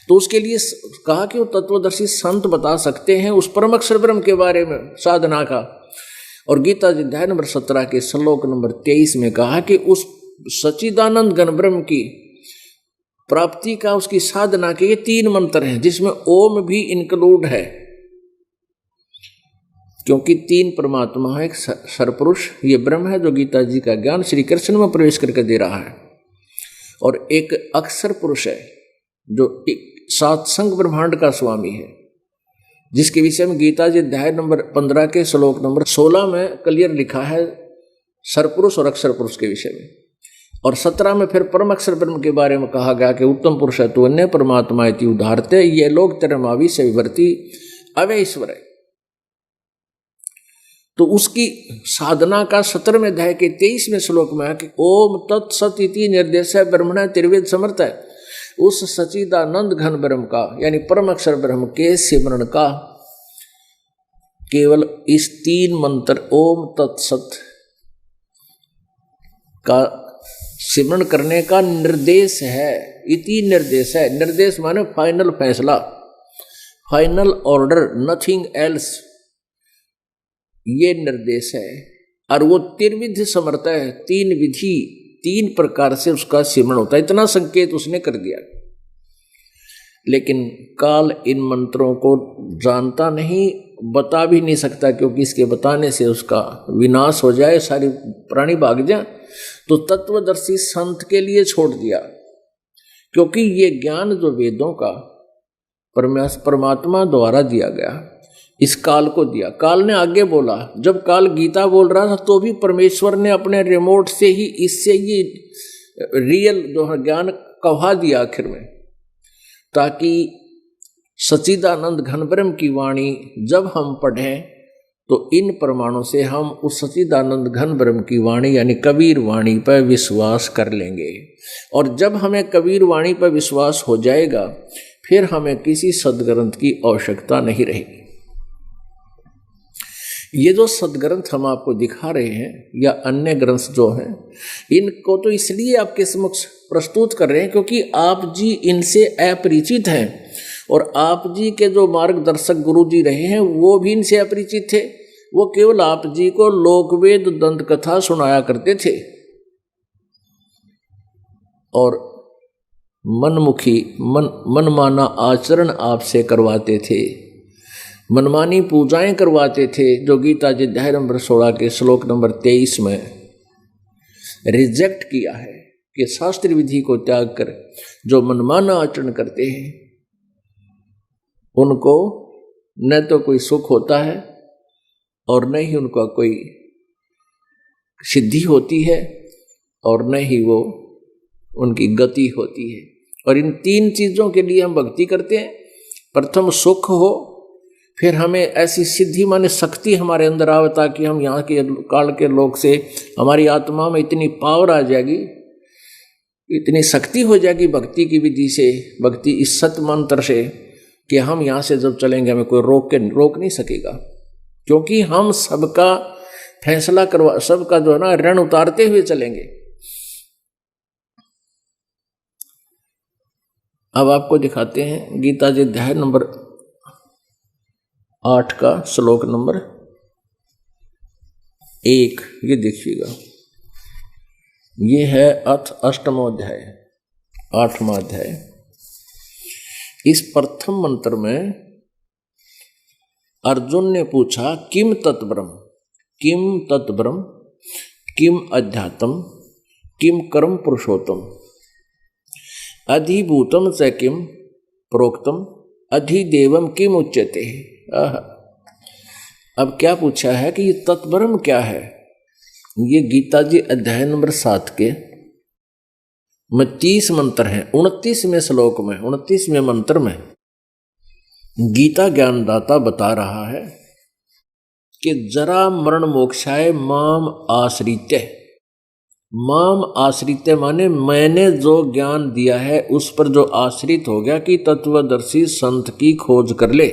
तो उसके लिए कहा कि वो तत्वदर्शी संत बता सकते हैं उस परम अक्षर ब्रह्म के बारे में साधना का। और गीता जी अध्याय नंबर 17 के श्लोक नंबर 23 में कहा कि उस सच्चिदानंद घन ब्रह्म की प्राप्ति का, उसकी साधना के ये 3 मंत्र हैं, जिसमें ओम भी इंक्लूड है, क्योंकि 3 परमात्मा है। एक सरपुरुष ये ब्रह्म है जो गीता जी का ज्ञान श्री कृष्ण में प्रवेश करके दे रहा है, और एक अक्षर पुरुष है जो सातसंग ब्रह्मांड का स्वामी है, जिसके विषय में गीता जी अध्याय नंबर 15 के श्लोक नंबर 16 में क्लियर लिखा है सरपुरुष और अक्षर पुरुष के विषय में। और 17 में फिर परम अक्षर ब्रह्म के बारे में कहा गया कि उत्तम पुरुष है तू अन्य परमात्मा इति उदाहरते ये लोग तेरे मावी से विवर्ती अवय ईश्वर है। तो उसकी साधना का 17वें अध्याय के 23वें श्लोक में है कि ओम तत्सत इति निर्देश है ब्रह्मण त्रिवेद समर्थ है। उस सच्चिदानंद घन ब्रह्म का यानी परम अक्षर ब्रह्म के सिमरण का केवल इस 3 मंत्र ओम तत्सत का सिमरण करने का निर्देश है। इति निर्देश है, निर्देश माने फाइनल फैसला, फाइनल ऑर्डर, नथिंग एल्स, ये निर्देश है। और वो त्रिविधि समर्थ है, 3 विधि 3 प्रकार से उसका सिमरण होता है, इतना संकेत उसने कर दिया। लेकिन काल इन मंत्रों को जानता नहीं, बता भी नहीं सकता, क्योंकि इसके बताने से उसका विनाश हो जाए, सारी प्राणी भाग जाए। तो तत्वदर्शी संत के लिए छोड़ दिया, क्योंकि ये ज्ञान जो वेदों का परमात्मा द्वारा दिया गया, इस काल को दिया। काल ने आगे बोला, जब काल गीता बोल रहा था तो भी परमेश्वर ने अपने रिमोट से ही इससे ये रियल जो है ज्ञान कहा दिया आखिर में, ताकि सच्चिदानंद घन ब्रह्म की वाणी जब हम पढ़ें तो इन प्रमाणों से हम उस सच्चिदानंद घन ब्रह्म की वाणी यानी कबीर वाणी पर विश्वास कर लेंगे। और जब हमें कबीर वाणी पर विश्वास हो जाएगा, फिर हमें किसी सदग्रंथ की आवश्यकता नहीं रहेगी। ये जो सदग्रंथ हम आपको दिखा रहे हैं या अन्य ग्रंथ जो हैं, इनको तो इसलिए आपके समक्ष प्रस्तुत कर रहे हैं क्योंकि आप जी इनसे अपरिचित हैं, और आप जी के जो मार्गदर्शक गुरु जी रहे हैं वो भी इनसे अपरिचित थे। वो केवल आप जी को लोकवेद दंत कथा सुनाया करते थे और मनमुखी मनमाना आचरण आपसे करवाते थे, मनमानी पूजाएं करवाते थे, जो गीता जी अध्याय नंबर 16 के श्लोक नंबर 23 में रिजेक्ट किया है कि शास्त्र विधि को त्याग कर जो मनमाना आचरण करते हैं उनको न तो कोई सुख होता है और न ही उनका कोई सिद्धि होती है और न ही वो उनकी गति होती है। और इन 3 चीज़ों के लिए हम भक्ति करते हैं। प्रथम सुख हो, फिर हमें ऐसी सिद्धि माने शक्ति हमारे अंदर आवे ताकि हम यहाँ के काल के लोग से हमारी आत्मा में इतनी पावर आ जाएगी, इतनी शक्ति हो जाएगी भक्ति की विधि से, भक्ति इस सत मंत्र से, कि हम यहाँ से जब चलेंगे हमें कोई रोक नहीं सकेगा, क्योंकि हम सबका फैसला करवा, सबका जो है ना ऋण उतारते हुए चलेंगे। अब आपको दिखाते हैं गीता जी अध्याय नंबर 8 का श्लोक नंबर 1, ये देखिएगा, ये है अष्टमो अध्याय 8वां अध्याय। इस प्रथम मंत्र में अर्जुन ने पूछा किम तत्ब्रह्म, किम तत्ब्रह्म, किम अध्यात्म, किम कर्म पुरुषोत्तम, अधिभूतम च किम प्रोक्तम, अधिदेवम किम उच्यते। अब क्या पूछा है कि ये तत्ब्रह्म क्या है। ये गीता जी अध्याय नंबर 7 के 30 मंत्र हैं, 29वें श्लोक में 29वें मंत्र में गीता ज्ञानदाता बता रहा है कि जरा मरण मोक्षाय माम आश्रित्य। माम आश्रित्य माने मैंने जो ज्ञान दिया है उस पर जो आश्रित हो गया कि तत्वदर्शी संत की खोज कर ले,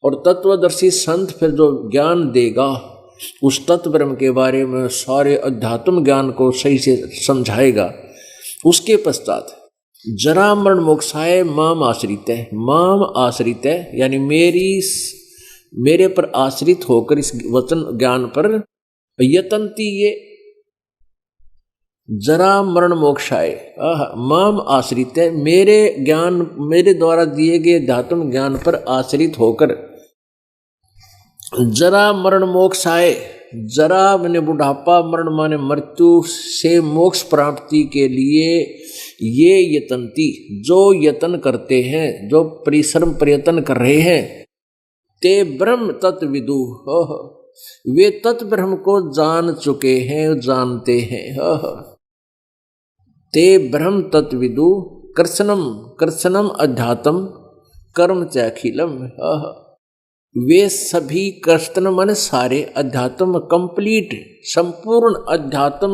और तत्वदर्शी संत फिर जो ज्ञान देगा उस तत्व ब्रह्म के बारे में सारे अध्यात्म ज्ञान को सही से समझाएगा। उसके पश्चात जरा मरण मोक्षाय माम आश्रित है। माम आश्रित है यानी मेरे पर आश्रित होकर इस वचन ज्ञान पर यतंती, ये जरा मरण मोक्षाय माम आश्रित है, मेरे ज्ञान मेरे द्वारा दिए गए अध्यात्म ज्ञान पर आश्रित होकर जरा मरण मोक्षाय। जरा माने बुढ़ापा, मरण माने मृत्यु से मोक्ष प्राप्ति के लिए ये यतंती, जो यतन करते हैं, जो परिश्रम प्रयत्न कर रहे हैं, ते ब्रह्म तत्विदु, वे तत्व ब्रह्म को जान चुके हैं, जानते हैं। ते ब्रह्म तत्विदु कृष्णम अध्यात्म कर्म चाखिलम। वे सभी कृष्ण मन सारे अध्यात्म कंप्लीट संपूर्ण अध्यात्म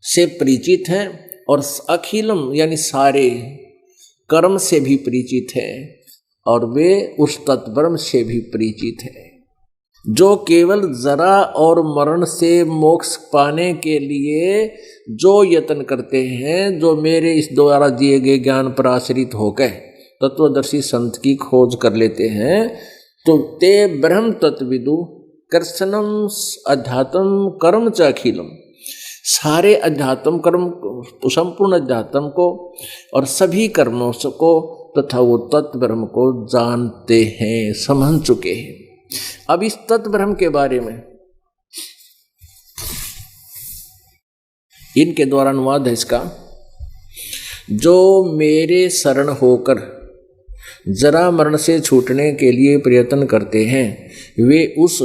से परिचित हैं, और अखिलम यानी सारे कर्म से भी परिचित है, और वे उस तत्ब्रह्म से भी परिचित है जो केवल जरा और मरण से मोक्ष पाने के लिए जो यत्न करते हैं, जो मेरे इस द्वारा दिए गए ज्ञान पर आश्रित होकर तत्वदर्शी संत की खोज कर लेते हैं। तो ते ब्रह्म तत्विदु कृष्णम अध्यात्म कर्म च अखिलम, सारे अध्यात्म कर्म, संपूर्ण अध्यात्म को और सभी कर्मों को तथा वो तत्व ब्रह्म को जानते हैं, समझ चुके हैं। अब इस तत्व ब्रह्म के बारे में इनके द्वारा अनुवाद है इसका, जो मेरे शरण होकर जरा मरण से छूटने के लिए प्रयत्न करते हैं, वे उस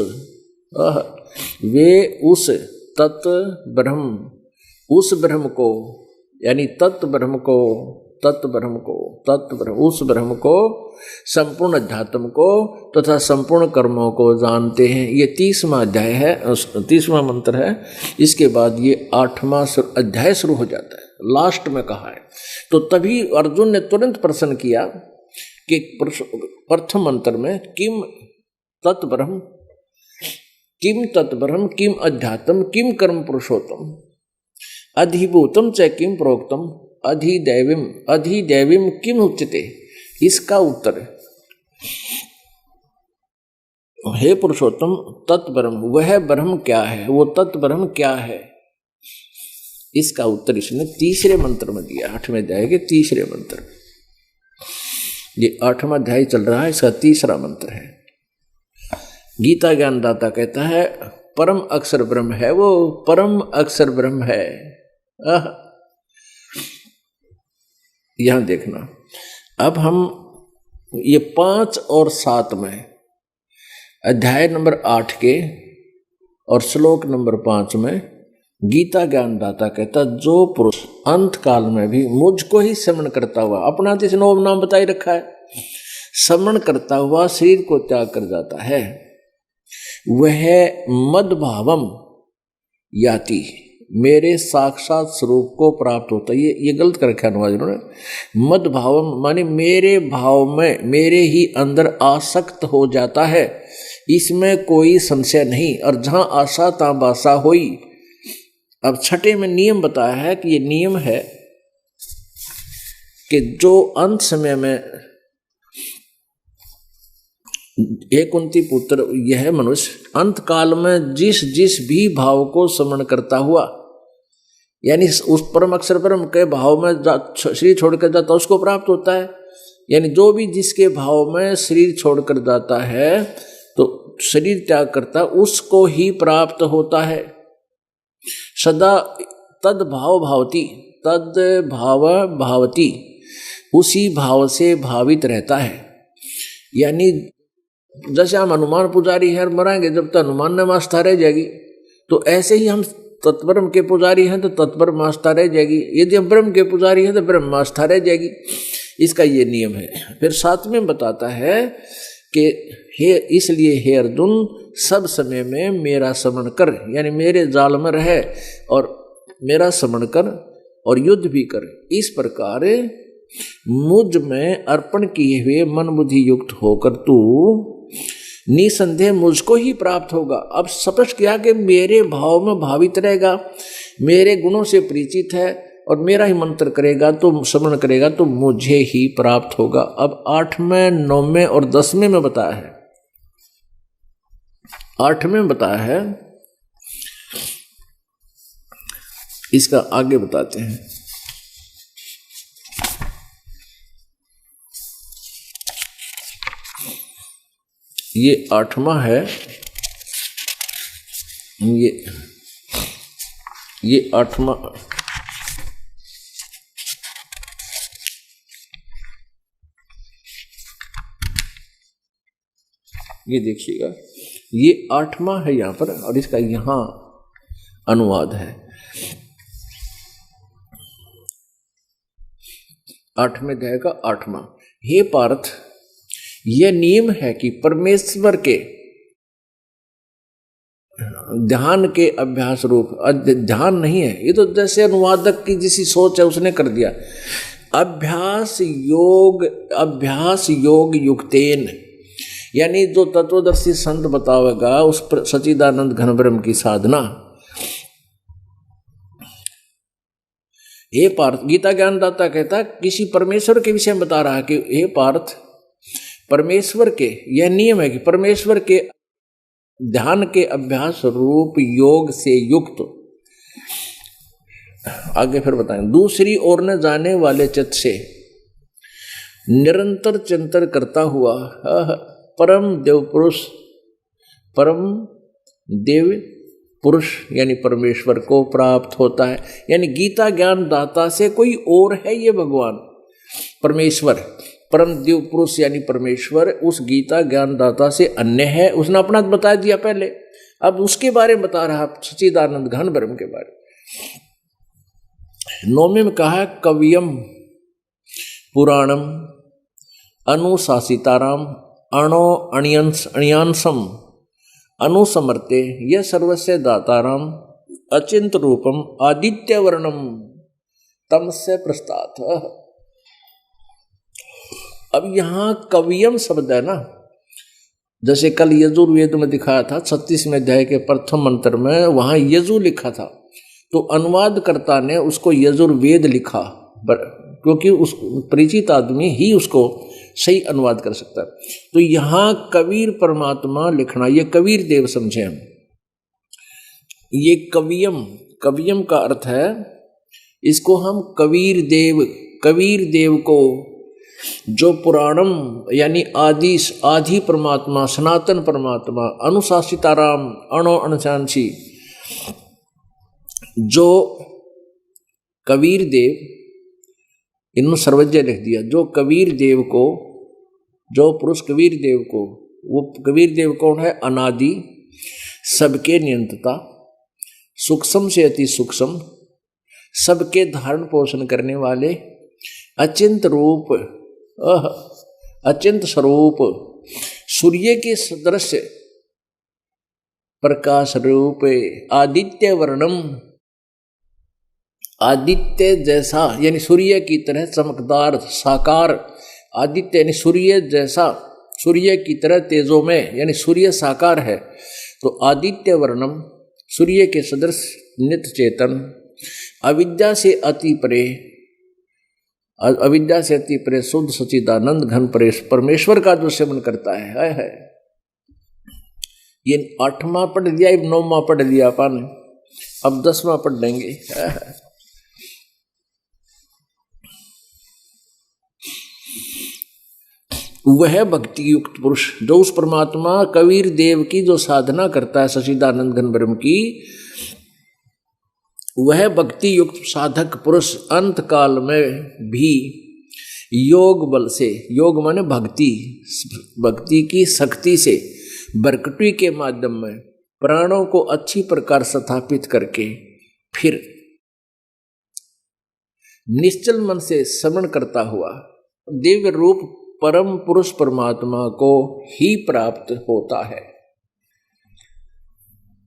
तत्व ब्रह्म, उस ब्रह्म को यानी तत्व ब्रह्म को उस ब्रह्म को, संपूर्ण अध्यात्म को तथा संपूर्ण कर्मों को जानते हैं। ये 30वां अध्याय है, 30वां मंत्र है। इसके बाद ये 8वां अध्याय शुरू हो जाता है, लास्ट में कहा है। तो तभी अर्जुन ने तुरंत प्रश्न किया कि प्रथम मंत्र में किम तत्ब्रह्म किम अध्यात्म किम कर्म पुरुषोत्तम अधिभूतम च किम प्रोक्तम अधिदैविम किम उच्यते। इसका उत्तर, हे पुरुषोत्तम तत्ब्रह्म, वह ब्रह्म क्या है, वो तत्ब्रह्म क्या है, इसका उत्तर इसने तीसरे मंत्र में दिया। 8वें अध्याय के तीसरे मंत्र, ये 8वां अध्याय चल रहा है, इसका तीसरा मंत्र है। गीता ज्ञानदाता कहता है परम अक्षर ब्रह्म है, वो परम अक्षर ब्रह्म है। यहां देखना, अब हम ये 5 और 7 में अध्याय नंबर 8 के और श्लोक नंबर 5 में गीता ज्ञानदाता कहता, जो पुरुष अंत काल में भी मुझको ही स्मरण करता हुआ, अपना जिस नाम बताई रखा है, स्मरण करता हुआ शरीर को त्याग कर जाता है, वह मद्भावम याति, मेरे साक्षात स्वरूप को प्राप्त होता है। ये गलत कर रखा अनुवाद इन्होंने। मद्भावम माने मेरे भाव में, मेरे ही अंदर आसक्त हो जाता है, इसमें कोई संशय नहीं। और जहां आशा ता बासा होई। अब 6ठे में नियम बताया है कि ये नियम है कि जो अंत समय में हे कुंती पुत्र, यह मनुष्य अंत काल में जिस भी भाव को स्मरण करता हुआ, यानी उस परम अक्षर ब्रह्म के भाव में शरीर छोड़कर जाता उसको प्राप्त होता है। यानी जो भी जिसके भाव में शरीर छोड़कर जाता है, तो शरीर त्याग करता, उसको ही प्राप्त होता है। सदा तद भाव भावती, तद भाव भावती, उसी भाव से भावित रहता है। यानी जैसे हम हनुमान पुजारी हैं, मराएंगे जब तक हनुमान ने आस्था रह जाएगी, तो ऐसे ही हम तत्ब्रह्म के पुजारी हैं तो तत्ब्रह्म आस्था रह जाएगी। यदि हम ब्रह्म के पुजारी हैं तो ब्रह्म आस्था रह जाएगी। इसका ये नियम है। फिर 7वें बताता है कि इसलिए हे अर्जुन सब समय में मेरा स्मरण कर, यानी मेरे जाल में रहे और मेरा स्मरण कर और युद्ध भी कर। इस प्रकार मुझ में अर्पण किए हुए मन बुद्धि युक्त होकर तू निसंदेह मुझको ही प्राप्त होगा। अब स्पष्ट किया कि मेरे भाव में भावित रहेगा, मेरे गुणों से परिचित है और मेरा ही मंत्र करेगा तो स्मरण करेगा तो मुझे ही प्राप्त होगा। अब 8वें 9वें और 10वें में बताया है। 8वें में बताया है, इसका आगे बताते हैं। ये 8वां है, ये 8वां, ये देखिएगा, ये 8वां है यहाँ पर और इसका यहाँ अनुवाद है। 8वें अध्याय का 8वां। हे पार्थ, यह नियम है कि परमेश्वर के ध्यान के अभ्यास रूप, ध्यान नहीं है ये तो, जैसे अनुवादक की जिसी सोच है उसने कर दिया। अभ्यास योग युक्तेन, यानी जो तत्वदर्शी संत बतावेगा उस सच्चिदानंद घन ब्रह्म की साधना। हे पार्थ, गीता ज्ञानदाता कहता किसी परमेश्वर के विषय में बता रहा है कि हे पार्थ, परमेश्वर के यह नियम है कि परमेश्वर के ध्यान के अभ्यास रूप योग से युक्त, आगे फिर बताएं, दूसरी ओर न जाने वाले चित्त से निरंतर चिंतन करता हुआ परम देव पुरुष यानी परमेश्वर को प्राप्त होता है। यानी गीता ज्ञान दाता से कोई और है ये भगवान परमेश्वर, परम देव पुरुष यानी परमेश्वर उस गीता ज्ञान दाता से अन्य है। उसने अपना बता दिया पहले, अब उसके बारे में बता रहा सच्चिदानंद घन ब्रह्म के बारे। 9वें में कहा कवियम पुराणम अनुशासिताराम अणियांसम अनुसमर्ते यह सर्वस्य दाताराम अचिंत रूपम आदित्य वर्णम तम से प्रस्तात्। अब यहाँ कवियम शब्द है ना, जैसे कल यजुर्वेद में दिखाया था 36वें अध्याय के प्रथम मंत्र में, वहां यजु लिखा था तो अनुवादकर्ता ने उसको यजुर्वेद लिखा, क्योंकि उस परिचित आदमी ही उसको सही अनुवाद कर सकता है। तो यहाँ कबीर परमात्मा लिखना, ये कबीर देव समझे हम। ये कवियम का अर्थ है, इसको हम कबीर देव को जो पुराणम यानी आदि परमात्मा सनातन परमात्मा अनुशासिताराम अणुशांसी, जो कबीर देव, इन्होंने सर्वज्ञ लिख दिया, जो कबीर देव को, जो पुरुष कबीर देव को, वो कबीर देव कौन है? अनादि, सबके नियंत्रता, सूक्ष्म से अति सूक्ष्म, सबके धारण पोषण करने वाले, अचिंत रूप, अचिंत स्वरूप, सूर्य के सदृश प्रकाश रूप, आदित्य वर्णम, आदित्य जैसा यानी सूर्य की तरह चमकदार साकार, आदित्य यानी सूर्य जैसा, सूर्य की तरह तेजो में यानी सूर्य साकार है, तो आदित्य वर्णम सूर्य के सदृश नित्य चेतन, अविद्या से अति परे, अविद्या से अति परे शुद्ध सच्चिदानंद घन परेश परमेश्वर का जो सेवन करता है। ये 8वां पढ़ लिया, 9वां पढ़ लिया अपन, अब 10वां पढ़ लेंगे। वह भक्ति युक्त पुरुष जो उस परमात्मा कबीर देव की जो साधना करता है सच्चिदानंद घन ब्रह्म की, वह भक्ति युक्त साधक पुरुष अंत काल में भी योग बल से, योग माने भक्ति, भक्ति की शक्ति से बरकटी के माध्यम में प्राणों को अच्छी प्रकार स्थापित करके फिर निश्चल मन से श्रवण करता हुआ, दिव्य रूप परम पुरुष परमात्मा को ही प्राप्त होता है।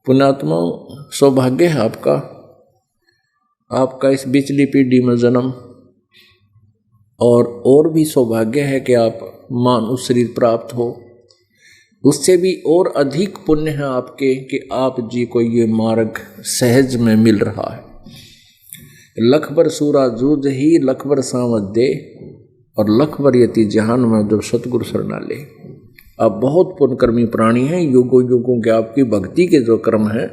पुण्यात्मा, सौभाग्य है आपका इस बिचली पीढ़ी में जन्म, और भी सौभाग्य है कि आप मानुष शरीर प्राप्त हो। उससे भी और अधिक पुण्य है आपके कि आप जी को ये मार्ग सहज में मिल रहा है। लखबर सूरा जूझ ही लखबर सांवत दे, और लखबर यति जहान में जो सतगुरु शरणा ले। आप बहुत पुण्यकर्मी प्राणी हैं। युगों युगों के आपकी भक्ति के जो कर्म हैं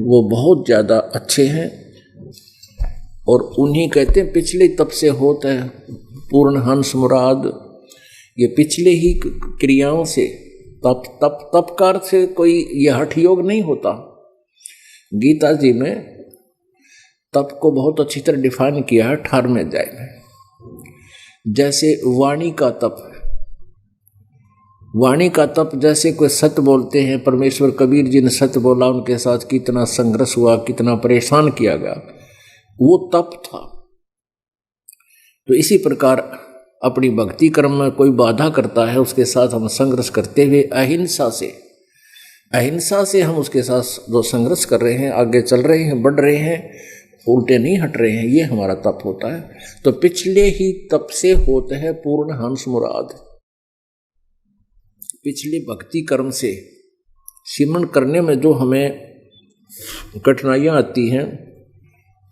वो बहुत ज़्यादा अच्छे हैं, और उन्हीं कहते हैं पिछले तप से होता है पूर्ण हंस मुराद। ये पिछले ही क्रियाओं से तप का अर्थ से कोई ये हठ योग नहीं होता। गीता जी में तप को बहुत अच्छी तरह डिफाइन किया है 18वें अध्याय में। जैसे वाणी का तप, वाणी का तप, जैसे कोई सत्य बोलते हैं, परमेश्वर कबीर जी ने सत्य बोला, उनके साथ कितना संघर्ष हुआ, कितना परेशान किया गया, वो तप था। तो इसी प्रकार अपनी भक्ति कर्म में कोई बाधा करता है, उसके साथ हम संघर्ष करते हुए अहिंसा से हम उसके साथ जो संघर्ष कर रहे हैं, आगे चल रहे हैं, बढ़ रहे हैं, उल्टे नहीं हट रहे हैं, ये हमारा तप होता है। तो पिछले ही तप से होते हैं पूर्ण हंस मुराद। पिछले भक्ति कर्म से सिमरण करने में जो हमें कठिनाइयाँ आती हैं,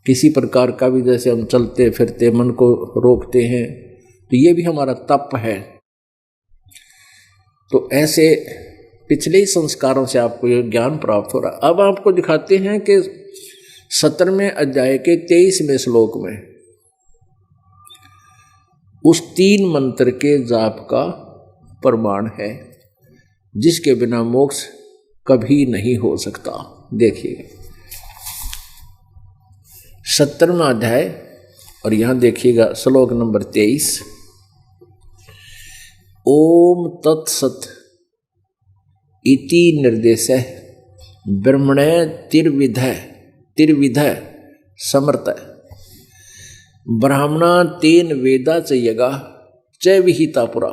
किसी प्रकार का भी, जैसे हम चलते फिरते मन को रोकते हैं, तो ये भी हमारा तप है। तो ऐसे पिछले ही संस्कारों से आपको ये ज्ञान प्राप्त हो रहा है। अब आपको दिखाते हैं कि 17वें अध्याय के 23वें श्लोक में उस 3 मंत्र के जाप का प्रमाण है जिसके बिना मोक्ष कभी नहीं हो सकता। देखिए 17वां अध्याय, और यहां देखिएगा श्लोक नंबर 23। ओम तत्सत इति निर्देशः ब्रह्मणे तिर्विधः समर्थ ब्राह्मणा तेन वेदा च यगा च विहिता पुरा।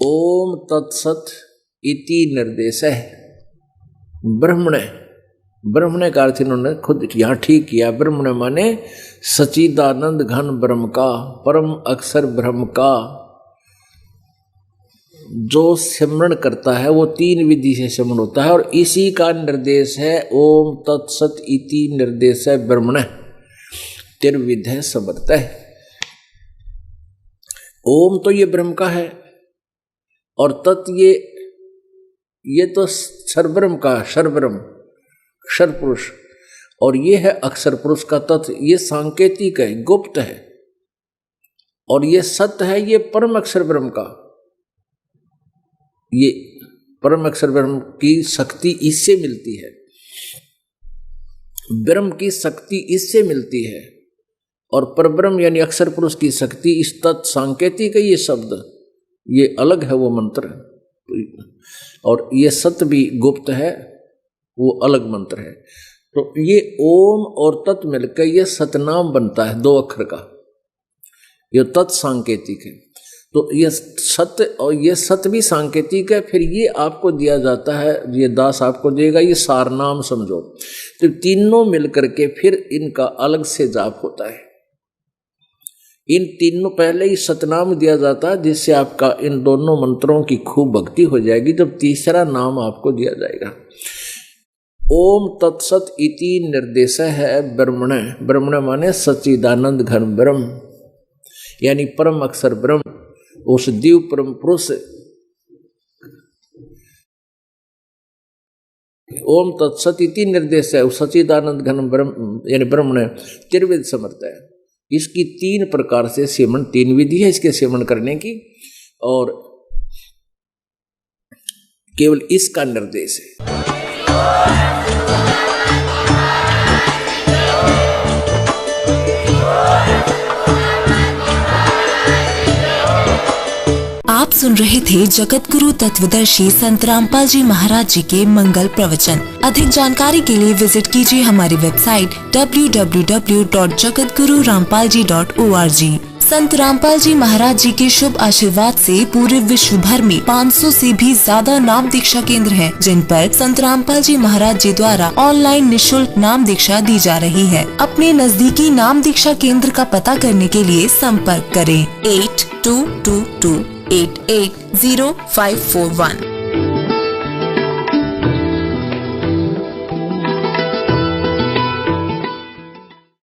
ओम तत्सत इति निर्देशः ब्रह्मणे का अर्थ इन्होंने खुद यहाँ ठीक किया। ब्रह्मणे माने सच्चिदानंद घन ब्रह्म का, परम अक्षर ब्रह्म का जो सिमरण करता है वो 3 विधि से सिमरण होता है, और इसी का निर्देश है ओम तत्सत इति निर्देश है ब्रह्मण तिर्विधः समर्थ। ओम तो ये ब्रह्म का है, और तत् ये तो सर्वब्रह्म का, सर्वब्रह्म अक्षर पुरुष, और ये है अक्षर पुरुष का तत्व। ये सांकेतिक है, गुप्त है, और ये सत्य है, ये परम अक्षर ब्रह्म का। ये परम अक्षर ब्रह्म की शक्ति इससे मिलती है, ब्रह्म की शक्ति इससे मिलती है, और परब्रह्म यानी अक्षर पुरुष की शक्ति इस तत् सांकेतिक है। ये शब्द ये अलग है वो मंत्र, और ये सत्य भी गुप्त है, वो अलग मंत्र है। तो ये ओम और तत् मिलकर ये सतनाम बनता है 2 अक्षर का, ये तत् सांकेतिक है। तो ये सत्य और ये सत्य भी सांकेतिक है। फिर ये आपको दिया जाता है, ये दास आपको देगा, ये सारनाम समझो। तो तीनों मिलकर के फिर इनका अलग से जाप होता है। इन तीनों पहले ही सतनाम दिया जाता है, जिससे आपका इन दोनों मंत्रों की खूब भक्ति हो जाएगी। जब तीसरा नाम आपको दिया जाएगा, ओम तत्सत इति निर्देश है ब्रह्मण माने सच्चिदानंद घन ब्रह्म, यानी परम अक्षर ब्रह्म, उस दिव्य परम पुरुष। ओम तत्सत इति निर्देश है, उस सच्चिदानंद घन ब्रह्म यानी ब्रह्मण तिर्विध समर्थ है। इसकी 3 प्रकार से सेवन, 3 विधि है इसके सेवन करने की, और केवल इसका निर्देश है। आप सुन रहे थे जगत गुरु तत्वदर्शी संत रामपाल जी महाराज जी के मंगल प्रवचन। अधिक जानकारी के लिए विजिट कीजिए हमारी वेबसाइट www.jagatgururampalji.org। संत रामपाल जी महाराज जी के शुभ आशीर्वाद से पूरे विश्व भर में 500 से भी ज्यादा नाम दीक्षा केंद्र हैं, जिन पर संत रामपाल जी महाराज जी द्वारा ऑनलाइन निशुल्क नाम दीक्षा दी जा रही है। अपने नजदीकी नाम दीक्षा केंद्र का पता करने के लिए संपर्क करें 8222880541।